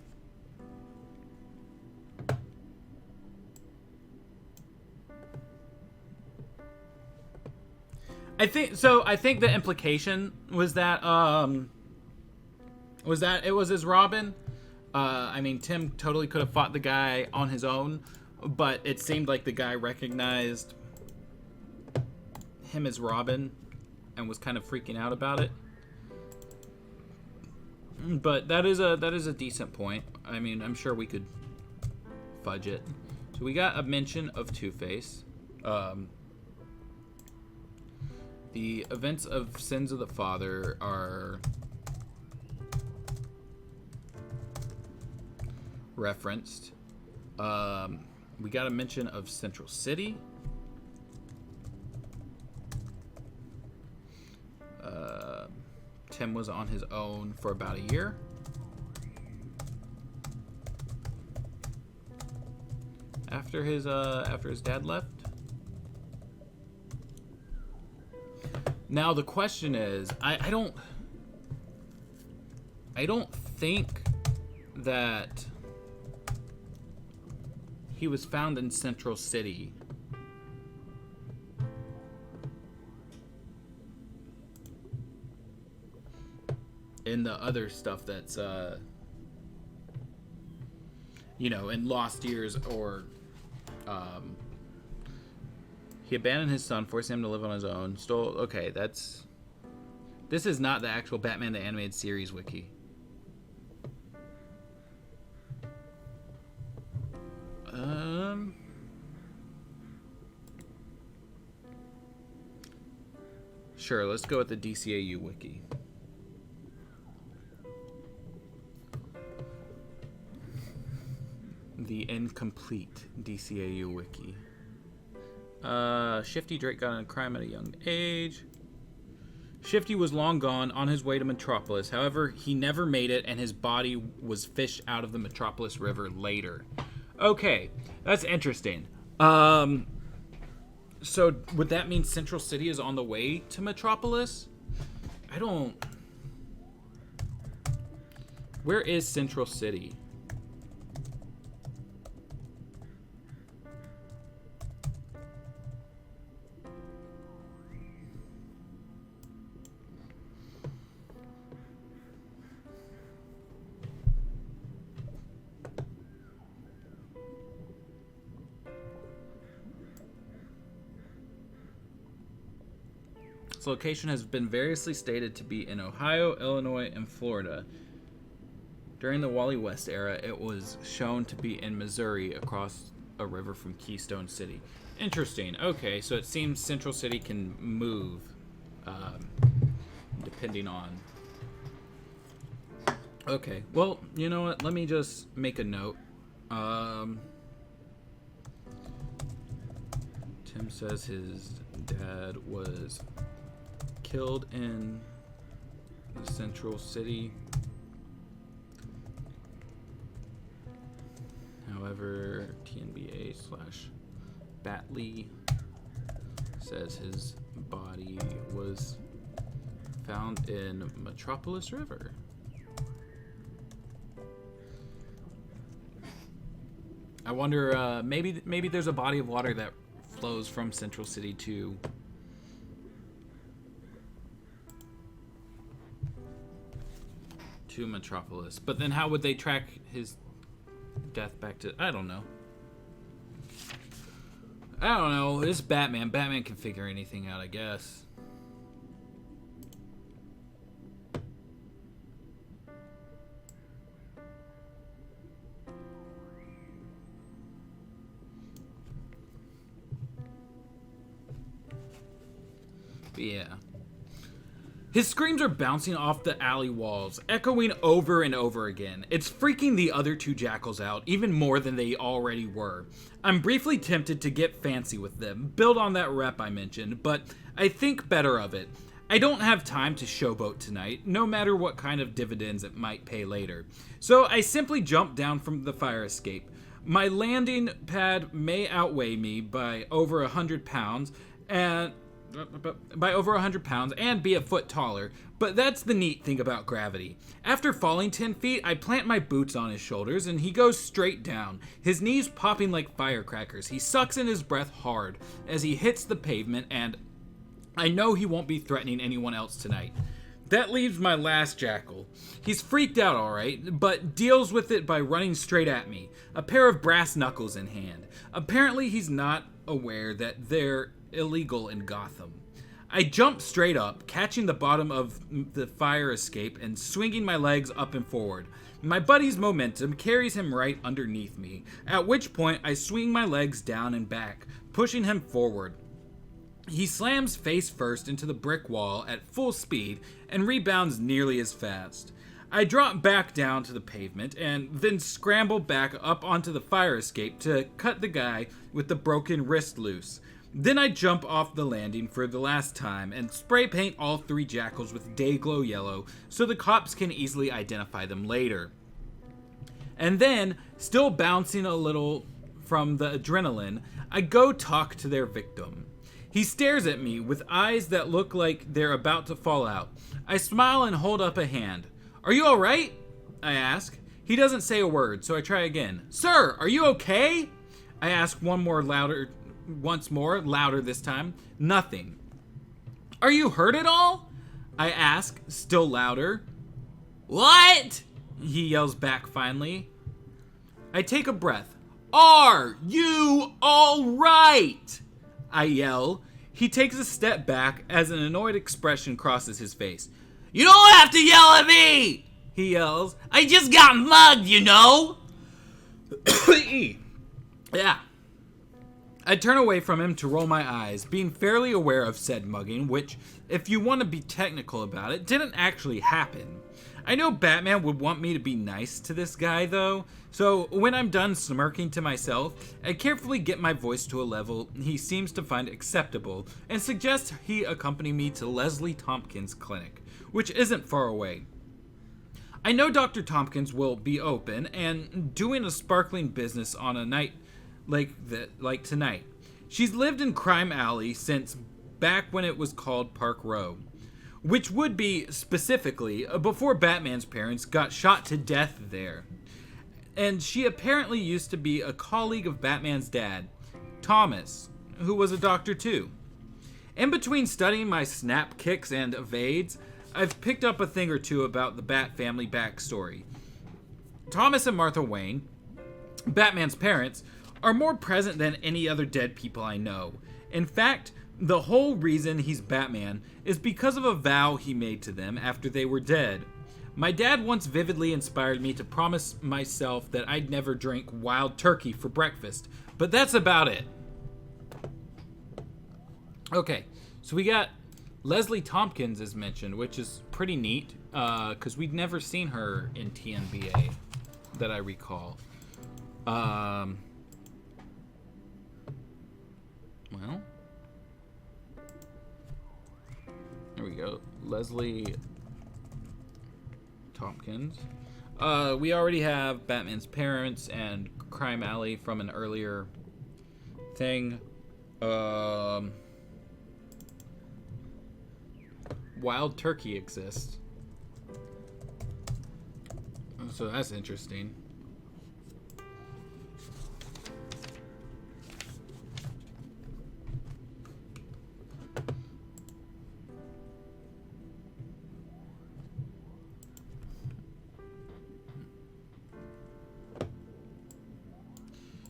I think the implication was that it was his Robin. I mean, Tim totally could have fought the guy on his own, but it seemed like the guy recognized him as Robin and was kind of freaking out about it. But that is a decent point. I mean, I'm sure we could fudge it. So we got a mention of Two-Face. The events of Sins of the Father are referenced. We got a mention of Central City. Tim was on his own for about a year. After his dad left. Now the question is, I don't think that he was found in Central City. In the other stuff that's in Lost Years, or he abandoned his son, forcing him to live on his own. Okay, this is not the actual Batman the Animated Series wiki. Sure, let's go with the DCAU wiki. The incomplete DCAU wiki. Shifty Drake got into crime at a young age. Shifty was long gone on his way to Metropolis. However, he never made it, and his body was fished out of the Metropolis River later. Okay, that's interesting. So would that mean Central City is on the way to Metropolis? I don't... Where is Central City? Its location has been variously stated to be in Ohio, Illinois, and Florida. During the Wally West era, it was shown to be in Missouri across a river from Keystone City. Interesting. Okay, so it seems Central City can move depending on... Okay, well, you know what? Let me just make a note. Tim says his dad was killed in the Central City. However, TNBA/Batley says his body was found in Metropolis River. I wonder, maybe there's a body of water that flows from Central City to Metropolis. But then how would they track his death back to... I don't know. It's Batman. Batman can figure anything out, I guess. But yeah. His screams are bouncing off the alley walls, echoing over and over again. It's freaking the other two jackals out, even more than they already were. I'm briefly tempted to get fancy with them, build on that rep I mentioned, but I think better of it. I don't have time to showboat tonight, no matter what kind of dividends it might pay later. So I simply jump down from the fire escape. My landing pad may outweigh me by over 100 pounds, and be a foot taller, but that's the neat thing about gravity. After falling 10 feet, I plant my boots on his shoulders and he goes straight down, his knees popping like firecrackers. He sucks in his breath hard as he hits the pavement, and I know he won't be threatening anyone else tonight. That leaves my last jackal. He's freaked out alright, but deals with it by running straight at me, a pair of brass knuckles in hand. Apparently he's not aware that they're illegal in Gotham. I jump straight up, catching the bottom of the fire escape and swinging my legs up and forward. My buddy's momentum carries him right underneath me, at which point I swing my legs down and back, pushing him forward. He slams face first into the brick wall at full speed and rebounds nearly as fast. I drop back down to the pavement and then scramble back up onto the fire escape to cut the guy with the broken wrist loose. Then I jump off the landing for the last time and spray paint all three jackals with Dayglow yellow so the cops can easily identify them later. And then, still bouncing a little from the adrenaline, I go talk to their victim. He stares at me with eyes that look like they're about to fall out. I smile and hold up a hand. "Are you alright?" I ask. He doesn't say a word, so I try again. "Sir, are you okay?" I ask once more, louder this time. Nothing. "Are you hurt at all?" I ask, still louder. "What?" he yells back finally. I take a breath. "Are you alright?" I yell. He takes a step back as an annoyed expression crosses his face. "You don't have to yell at me!" he yells. "I just got mugged, you know?" Yeah. I turn away from him to roll my eyes, being fairly aware of said mugging, which, if you want to be technical about it, didn't actually happen. I know Batman would want me to be nice to this guy, though, so when I'm done smirking to myself, I carefully get my voice to a level he seems to find acceptable and suggest he accompany me to Leslie Tompkins' clinic, which isn't far away. I know Dr. Tompkins will be open and doing a sparkling business on a night like tonight. She's lived in Crime Alley since back when it was called Park Row, which would be, specifically, before Batman's parents got shot to death there. And she apparently used to be a colleague of Batman's dad, Thomas, who was a doctor too. In between studying my snap kicks and evades, I've picked up a thing or two about the Bat family backstory. Thomas and Martha Wayne, Batman's parents, are more present than any other dead people I know. In fact, the whole reason he's Batman is because of a vow he made to them after they were dead. My dad once vividly inspired me to promise myself that I'd never drink wild turkey for breakfast, but that's about it. Okay, so we got Leslie Tompkins as mentioned, which is pretty neat, because we'd never seen her in TNBA that I recall. Well, there we go. Leslie Tompkins. We already have Batman's parents and Crime Alley from an earlier thing. Wild turkey exists. So that's interesting.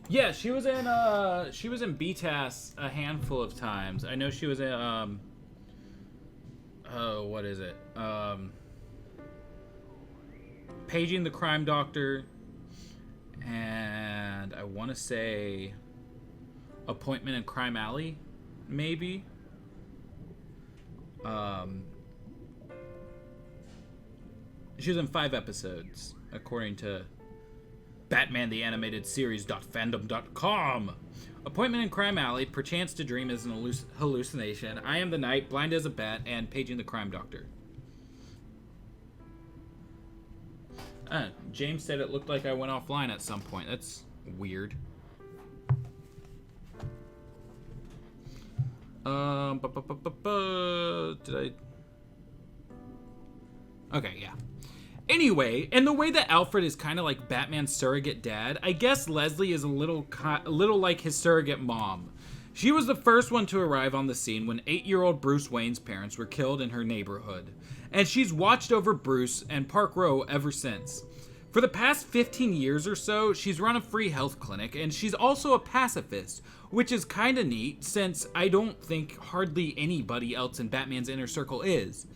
Yeah, she was in BTAS a handful of times. I know she was in what is it? Paging the Crime Doctor, and I want to say Appointment in Crime Alley, maybe. She was in 5 episodes, according to Batman the Animated Series.fandom.com. Appointment in Crime Alley, Perchance to Dream is an hallucination, I Am the Night, Blind as a Bat, and Paging the Crime Doctor. James said it looked like I went offline at some point. That's weird. Did I... Okay, yeah. Anyway, and the way that Alfred is kind of like Batman's surrogate dad, I guess Leslie is a little like his surrogate mom. She was the first one to arrive on the scene when 8-year-old Bruce Wayne's parents were killed in her neighborhood, and she's watched over Bruce and Park Row ever since. For the past 15 years or so, she's run a free health clinic, and she's also a pacifist, which is kind of neat since I don't think hardly anybody else in Batman's inner circle is.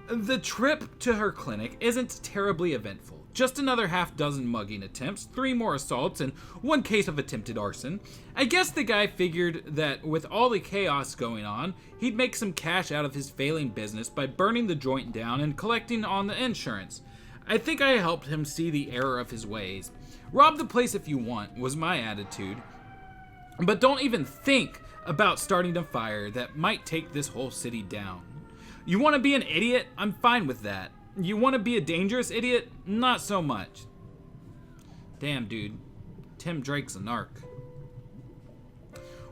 The trip to her clinic isn't terribly eventful. Just another half-dozen mugging attempts, 3 more assaults, and 1 case of attempted arson. I guess the guy figured that with all the chaos going on, he'd make some cash out of his failing business by burning the joint down and collecting on the insurance. I think I helped him see the error of his ways. Rob the place if you want, was my attitude. But don't even think about starting a fire that might take this whole city down. You want to be an idiot? I'm fine with that. You want to be a dangerous idiot? Not so much. Damn, dude. Tim Drake's a narc.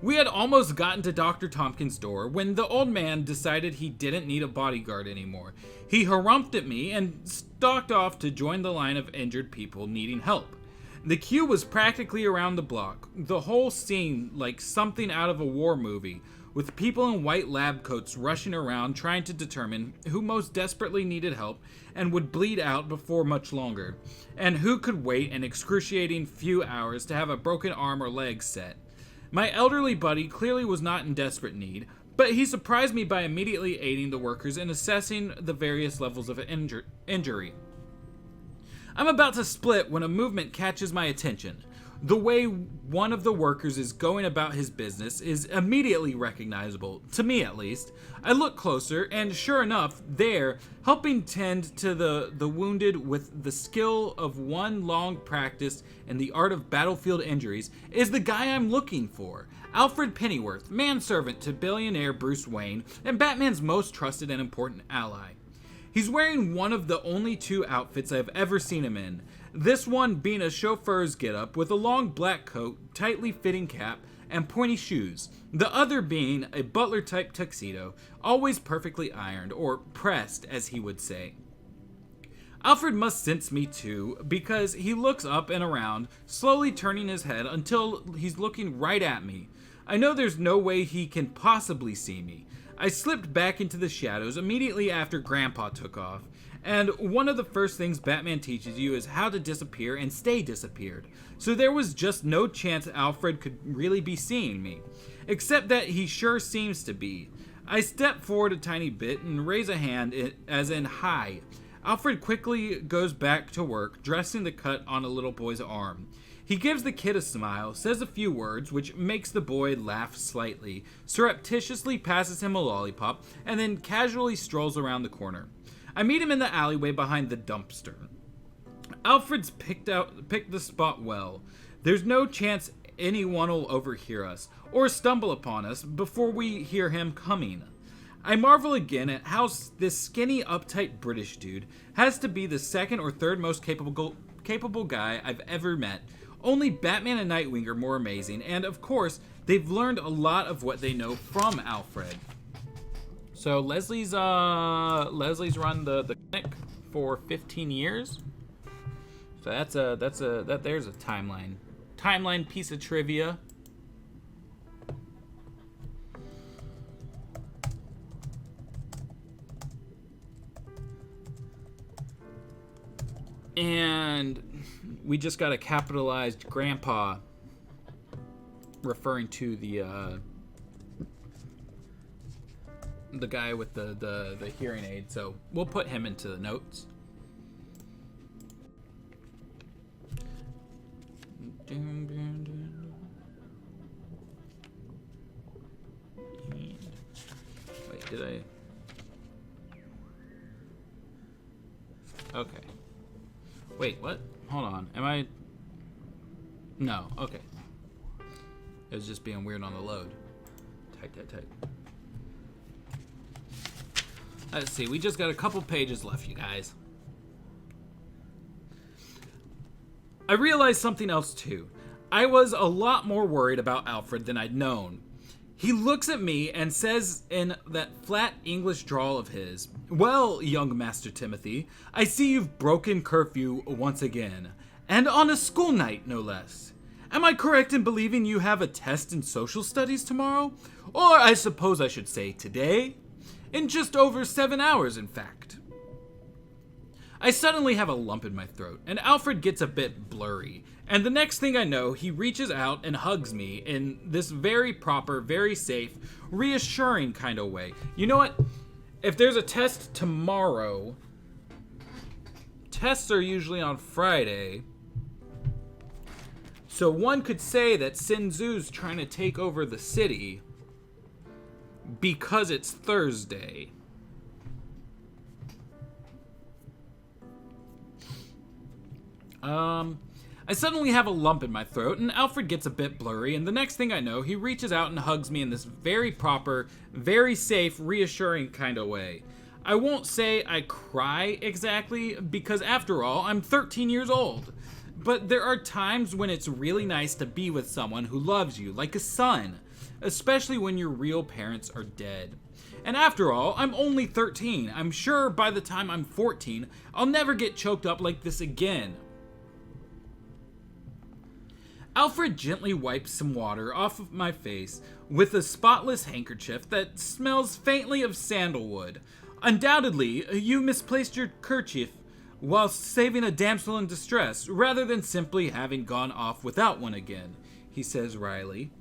We had almost gotten to Dr. Tompkins' door when the old man decided he didn't need a bodyguard anymore. He harumphed at me and stalked off to join the line of injured people needing help. The queue was practically around the block, the whole scene like something out of a war movie, with people in white lab coats rushing around trying to determine who most desperately needed help and would bleed out before much longer, and who could wait an excruciating few hours to have a broken arm or leg set. My elderly buddy clearly was not in desperate need, but he surprised me by immediately aiding the workers in assessing the various levels of injury. I'm about to split when a movement catches my attention. The way one of the workers is going about his business is immediately recognizable, to me at least. I look closer, and sure enough, there, helping tend to the wounded with the skill of one long practice in the art of battlefield injuries, is the guy I'm looking for. Alfred Pennyworth, manservant to billionaire Bruce Wayne, and Batman's most trusted and important ally. He's wearing one of the only two outfits I've ever seen him in. This one being a chauffeur's getup with a long black coat, tightly fitting cap, and pointy shoes. The other being a butler-type tuxedo, always perfectly ironed, or pressed, as he would say. Alfred must sense me too, because he looks up and around, slowly turning his head until he's looking right at me. I know there's no way he can possibly see me. I slipped back into the shadows immediately after Grandpa took off, and one of the first things Batman teaches you is how to disappear and stay disappeared. So there was just no chance Alfred could really be seeing me, except that he sure seems to be. I step forward a tiny bit and raise a hand as in hi. Alfred quickly goes back to work, dressing the cut on a little boy's arm. He gives the kid a smile, says a few words, which makes the boy laugh slightly, surreptitiously passes him a lollipop, and then casually strolls around the corner. I meet him in the alleyway behind the dumpster. Alfred's picked the spot well. There's no chance anyone will overhear us, or stumble upon us before we hear him coming. I marvel again at how this skinny, uptight British dude has to be the second or third most capable guy I've ever met. Only Batman and Nightwing are more amazing, and of course, they've learned a lot of what they know from Alfred. So Leslie's run the clinic for 15 years. So there's a timeline piece of trivia. And we just got a capitalized grandpa referring to the guy with the hearing aid, so we'll put him into the notes. Wait, did I? Okay. Wait, what? Hold on. Am I? No. Okay. It was just being weird on the load. Tight. Let's see. We just got a couple pages left, you guys. I realized something else, too. I was a lot more worried about Alfred than I'd known. He looks at me and says in that flat English drawl of his, "Well, young Master Timothy, I see you've broken curfew once again. And on a school night, no less. Am I correct in believing you have a test in social studies tomorrow? Or I suppose I should say today? In just over 7 hours, in fact." I suddenly have a lump in my throat, and Alfred gets a bit blurry. And the next thing I know, he reaches out and hugs me in this very proper, very safe, reassuring kind of way. You know what? If there's a test tomorrow, tests are usually on Friday. So one could say that Sin Tzu's trying to take over the city because it's Thursday. I suddenly have a lump in my throat, and Alfred gets a bit blurry, and the next thing I know, he reaches out and hugs me in this very proper, very safe, reassuring kind of way. I won't say I cry exactly, because after all, I'm 13 years old. But there are times when it's really nice to be with someone who loves you, like a son, especially when your real parents are dead. And after all, I'm only 13. I'm sure by the time I'm 14, I'll never get choked up like this again. Alfred gently wipes some water off of my face with a spotless handkerchief that smells faintly of sandalwood. "Undoubtedly, you misplaced your kerchief whilst saving a damsel in distress, rather than simply having gone off without one again," he says wryly.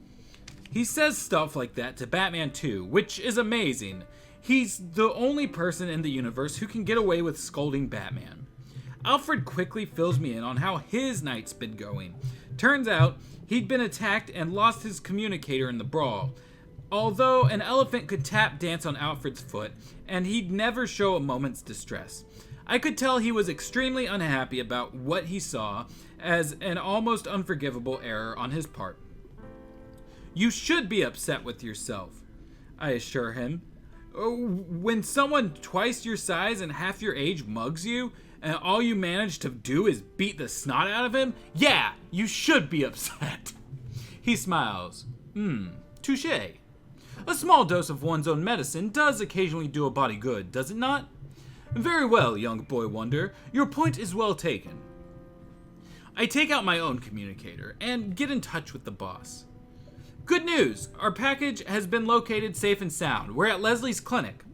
He says stuff like that to Batman too, which is amazing. He's the only person in the universe who can get away with scolding Batman. Alfred quickly fills me in on how his night's been going. Turns out, he'd been attacked and lost his communicator in the brawl. Although an elephant could tap dance on Alfred's foot, and he'd never show a moment's distress. I could tell he was extremely unhappy about what he saw as an almost unforgivable error on his part. You should be upset with yourself, I assure him. When someone twice your size and half your age mugs you, and all you manage to do is beat the snot out of him, yeah, you should be upset. He smiles. Touché. A small dose of one's own medicine does occasionally do a body good, does it not? Very well, young boy wonder. Your point is well taken. I take out my own communicator and get in touch with the boss. Good news! Our package has been located safe and sound. We're at Leslie's clinic.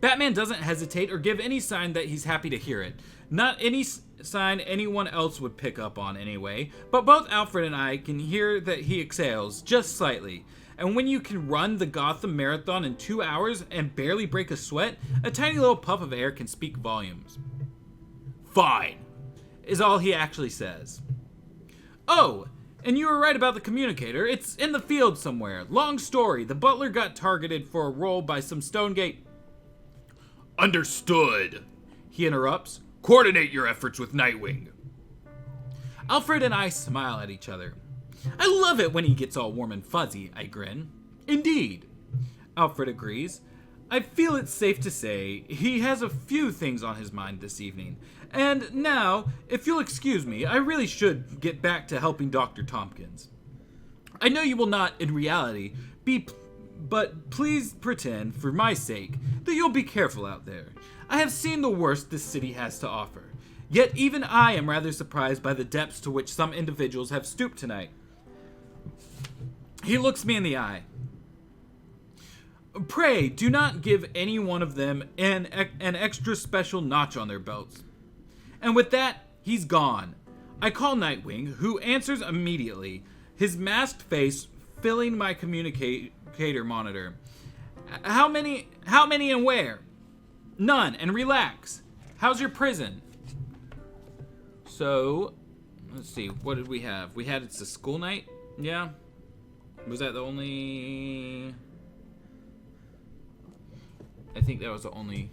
Batman doesn't hesitate or give any sign that he's happy to hear it. Not any sign anyone else would pick up on anyway, but both Alfred and I can hear that he exhales, just slightly. And when you can run the Gotham Marathon in 2 hours and barely break a sweat, a tiny little puff of air can speak volumes. Fine, is all he actually says. Oh, and you were right about the communicator. It's in the field somewhere. Long story, the butler got targeted for a role by some Stonegate... Understood, he interrupts. Coordinate your efforts with Nightwing. Alfred and I smile at each other. I love it when he gets all warm and fuzzy, I grin. Indeed, Alfred agrees. I feel it's safe to say he has a few things on his mind this evening. And now, if you'll excuse me, I really should get back to helping Dr. Tompkins. I know you will not, in reality, but please pretend, for my sake, that you'll be careful out there. I have seen the worst this city has to offer. Yet even I am rather surprised by the depths to which some individuals have stooped tonight. He looks me in the eye. Pray, do not give any one of them an extra special notch on their belts. And with that, he's gone. I call Nightwing, who answers immediately, his masked face filling my communicator monitor. How many and where? None, and relax. How's your prison? So, let's see, what did we have? We had it's a school night? Yeah. Was that the only... I think that was the only...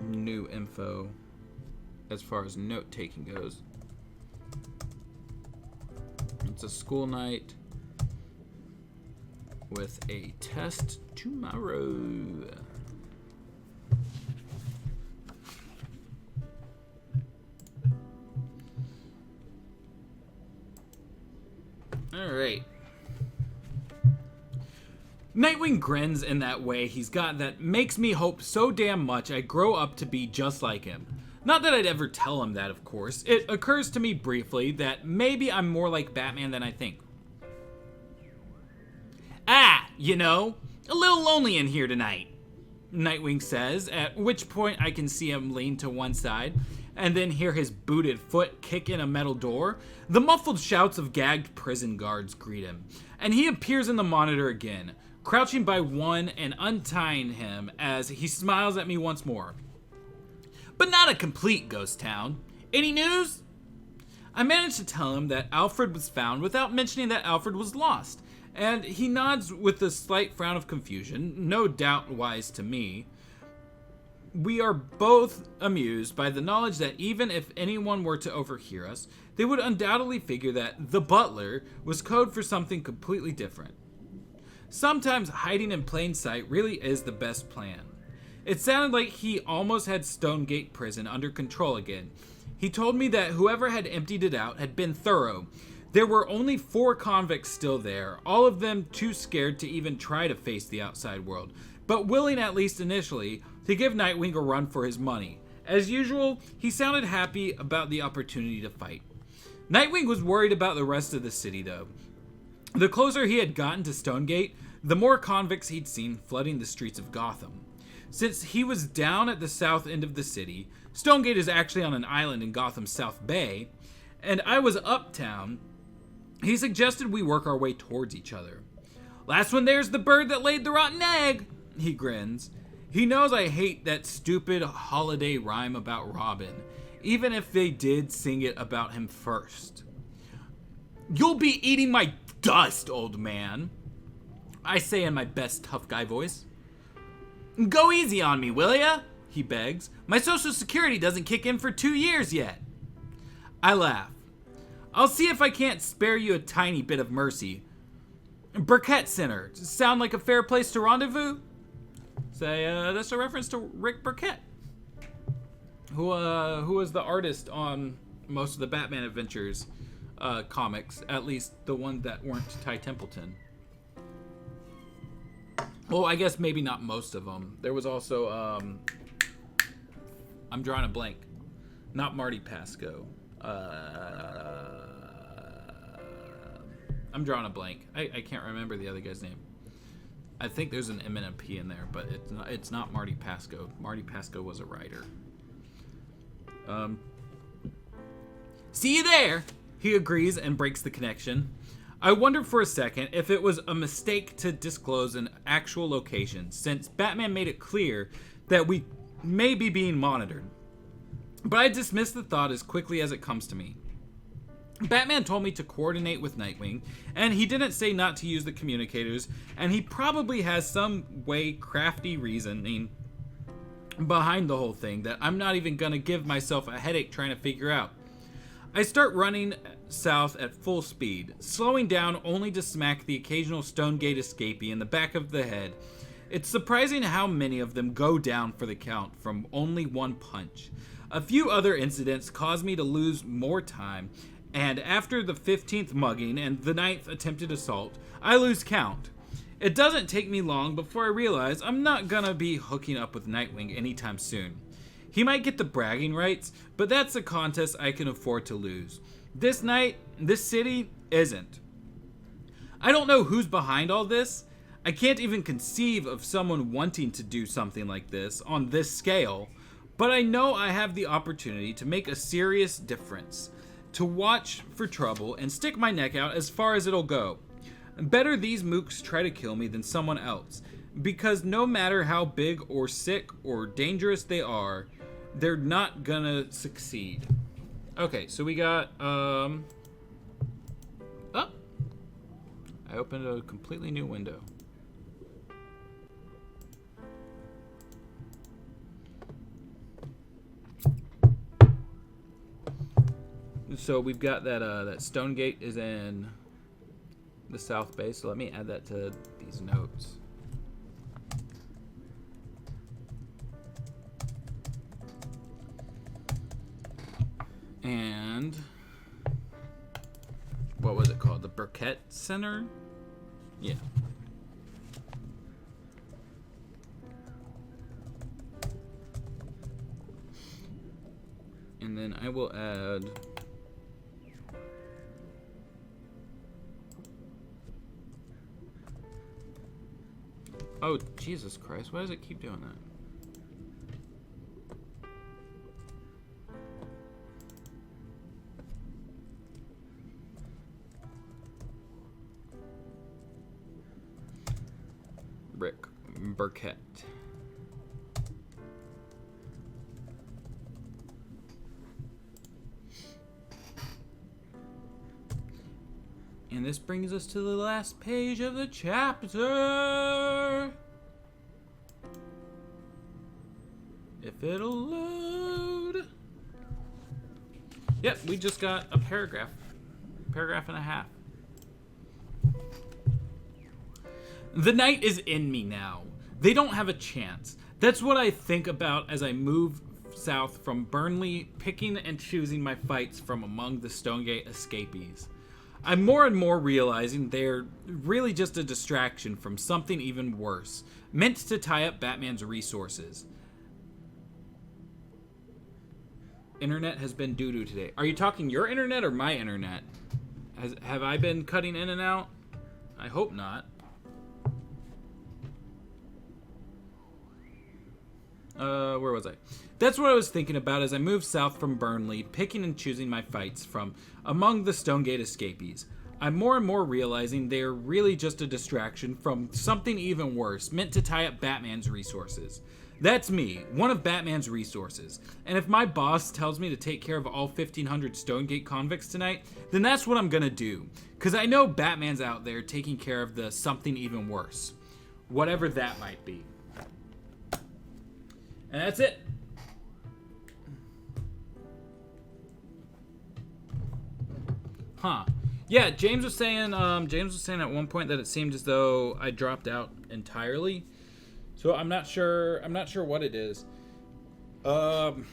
new info as far as note-taking goes. It's a school night with a test tomorrow. Alright. Nightwing grins in that way he's got that makes me hope so damn much I grow up to be just like him. Not that I'd ever tell him that, of course. It occurs to me briefly that maybe I'm more like Batman than I think. You know, a little lonely in here tonight, Nightwing says, at which point I can see him lean to one side and then hear his booted foot kick in a metal door. The muffled shouts of gagged prison guards greet him, and he appears in the monitor again, crouching by one and untying him as he smiles at me once more. But not a complete ghost town. Any news? I managed to tell him that Alfred was found without mentioning that Alfred was lost, and he nods with a slight frown of confusion, no doubt wise to me. We are both amused by the knowledge that even if anyone were to overhear us, they would undoubtedly figure that the butler was code for something completely different. Sometimes hiding in plain sight really is the best plan. It sounded like he almost had Stonegate Prison under control again. He told me that whoever had emptied it out had been thorough. There were only 4 convicts still there, all of them too scared to even try to face the outside world, but willing, at least initially, to give Nightwing a run for his money. As usual, he sounded happy about the opportunity to fight. Nightwing was worried about the rest of the city, though. The closer he had gotten to Stonegate, the more convicts he'd seen flooding the streets of Gotham. Since he was down at the south end of the city, Stonegate is actually on an island in Gotham's South Bay, and I was uptown, he suggested we work our way towards each other. Last one there's the bird that laid the rotten egg, he grins. He knows I hate that stupid holiday rhyme about Robin, even if they did sing it about him first. You'll be eating my dust, old man, I say in my best tough guy voice. Go easy on me, will ya? He begs. My social security doesn't kick in for 2 years yet. I laugh. I'll see if I can't spare you a tiny bit of mercy. Burkett Center. Sound like a fair place to rendezvous? Say, that's a reference to Rick Burkett, who was the artist on most of the Batman Adventures comics, at least the ones that weren't Ty Templeton. Well, I guess maybe not most of them. There was also, I'm drawing a blank. Not Marty Pasco. I'm drawing a blank. I can't remember the other guy's name. I think there's an M and a P in there, but it's not Marty Pasco. Marty Pasco was a writer. See you there, he agrees and breaks the connection. I wonder for a second if it was a mistake to disclose an actual location, since Batman made it clear that we may be being monitored. But I dismiss the thought as quickly as it comes to me. Batman told me to coordinate with Nightwing, and he didn't say not to use the communicators, and he probably has some way crafty reasoning behind the whole thing that I'm not even gonna give myself a headache trying to figure out. I start running south at full speed, slowing down only to smack the occasional Stonegate escapee in the back of the head. It's surprising how many of them go down for the count from only one punch. A few other incidents cause me to lose more time, and after the 15th mugging and the 9th attempted assault, I lose count. It doesn't take me long before I realize I'm not gonna be hooking up with Nightwing anytime soon. He might get the bragging rights, but that's a contest I can afford to lose. This night, this city isn't. I don't know who's behind all this. I can't even conceive of someone wanting to do something like this on this scale, but I know I have the opportunity to make a serious difference, to watch for trouble and stick my neck out as far as it'll go. Better these mooks try to kill me than someone else, because no matter how big or sick or dangerous they are, they're not gonna succeed. Okay, so we got, oh! I opened a completely new window. So we've got that, that Stonegate is in the South Bay, so let me add that to these notes. And what was it called? The Burkett Center? Yeah. And then I will add oh, Jesus Christ. Why does it keep doing that? Rick Burkett. And this brings us to the last page of the chapter. If it'll load. Yep, we just got a paragraph. Paragraph and a half. The night is in me now. They don't have a chance. That's what I think about as I move south from Burnley, picking and choosing my fights from among the Stonegate escapees. I'm more and more realizing they're really just a distraction from something even worse, meant to tie up Batman's resources. Internet has been doo-doo today. Are you talking your internet or my internet? Have I been cutting in and out? I hope not. Where was I? That's what I was thinking about as I moved south from Burnley, picking and choosing my fights from among the Stonegate escapees. I'm more and more realizing they are really just a distraction from something even worse, meant to tie up Batman's resources. That's me, one of Batman's resources. And if my boss tells me to take care of all 1,500 Stonegate convicts tonight, then that's what I'm gonna do. Because I know Batman's out there taking care of the something even worse. Whatever that might be. And that's it. Huh. Yeah, James was saying at one point that it seemed as though I dropped out entirely. So I'm not sure what it is. I've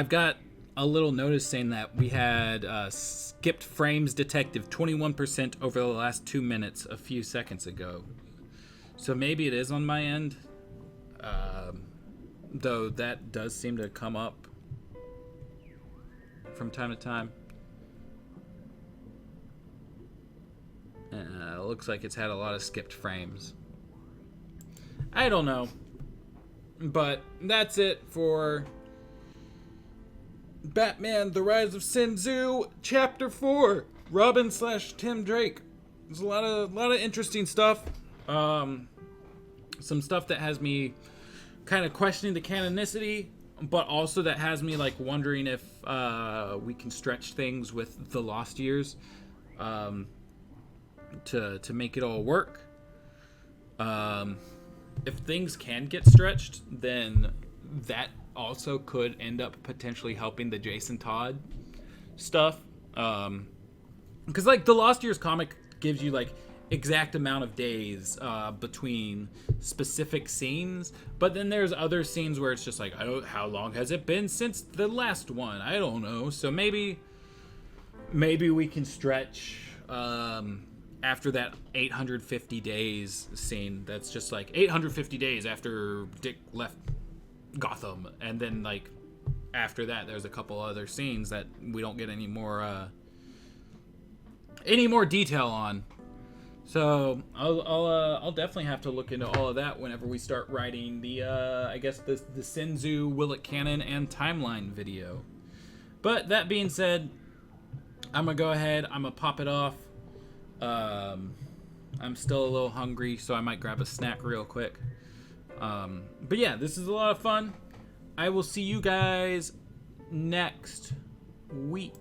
got a little notice saying that we had skipped frames detective 21% over the last 2 minutes a few seconds ago. So maybe it is on my end. Though that does seem to come up from time to time. It looks like it's had a lot of skipped frames. I don't know. But that's it for Batman, The Rise of Sin Tzu, Chapter 4, Robin/Tim Drake. There's a lot of interesting stuff. Some stuff that has me kind of questioning the canonicity, but also that has me like wondering if we can stretch things with the Lost Years to make it all work. If things can get stretched, then that also could end up potentially helping the Jason Todd stuff. Because like the Lost Years comic gives you like exact amount of days between specific scenes, but then there's other scenes where it's just like, how long has it been since the last one? I don't know. So maybe we can stretch after that 850 days scene. That's just like 850 days after Dick left Gotham, and then like after that there's a couple other scenes that we don't get any more detail on. So I'll definitely have to look into all of that whenever we start writing the I guess the Sin Tzu Will It Canon and Timeline video. But that being said, I'm gonna go ahead, I'm gonna pop it off. I'm still a little hungry, so I might grab a snack real quick. But yeah, this is a lot of fun. I will see you guys next week.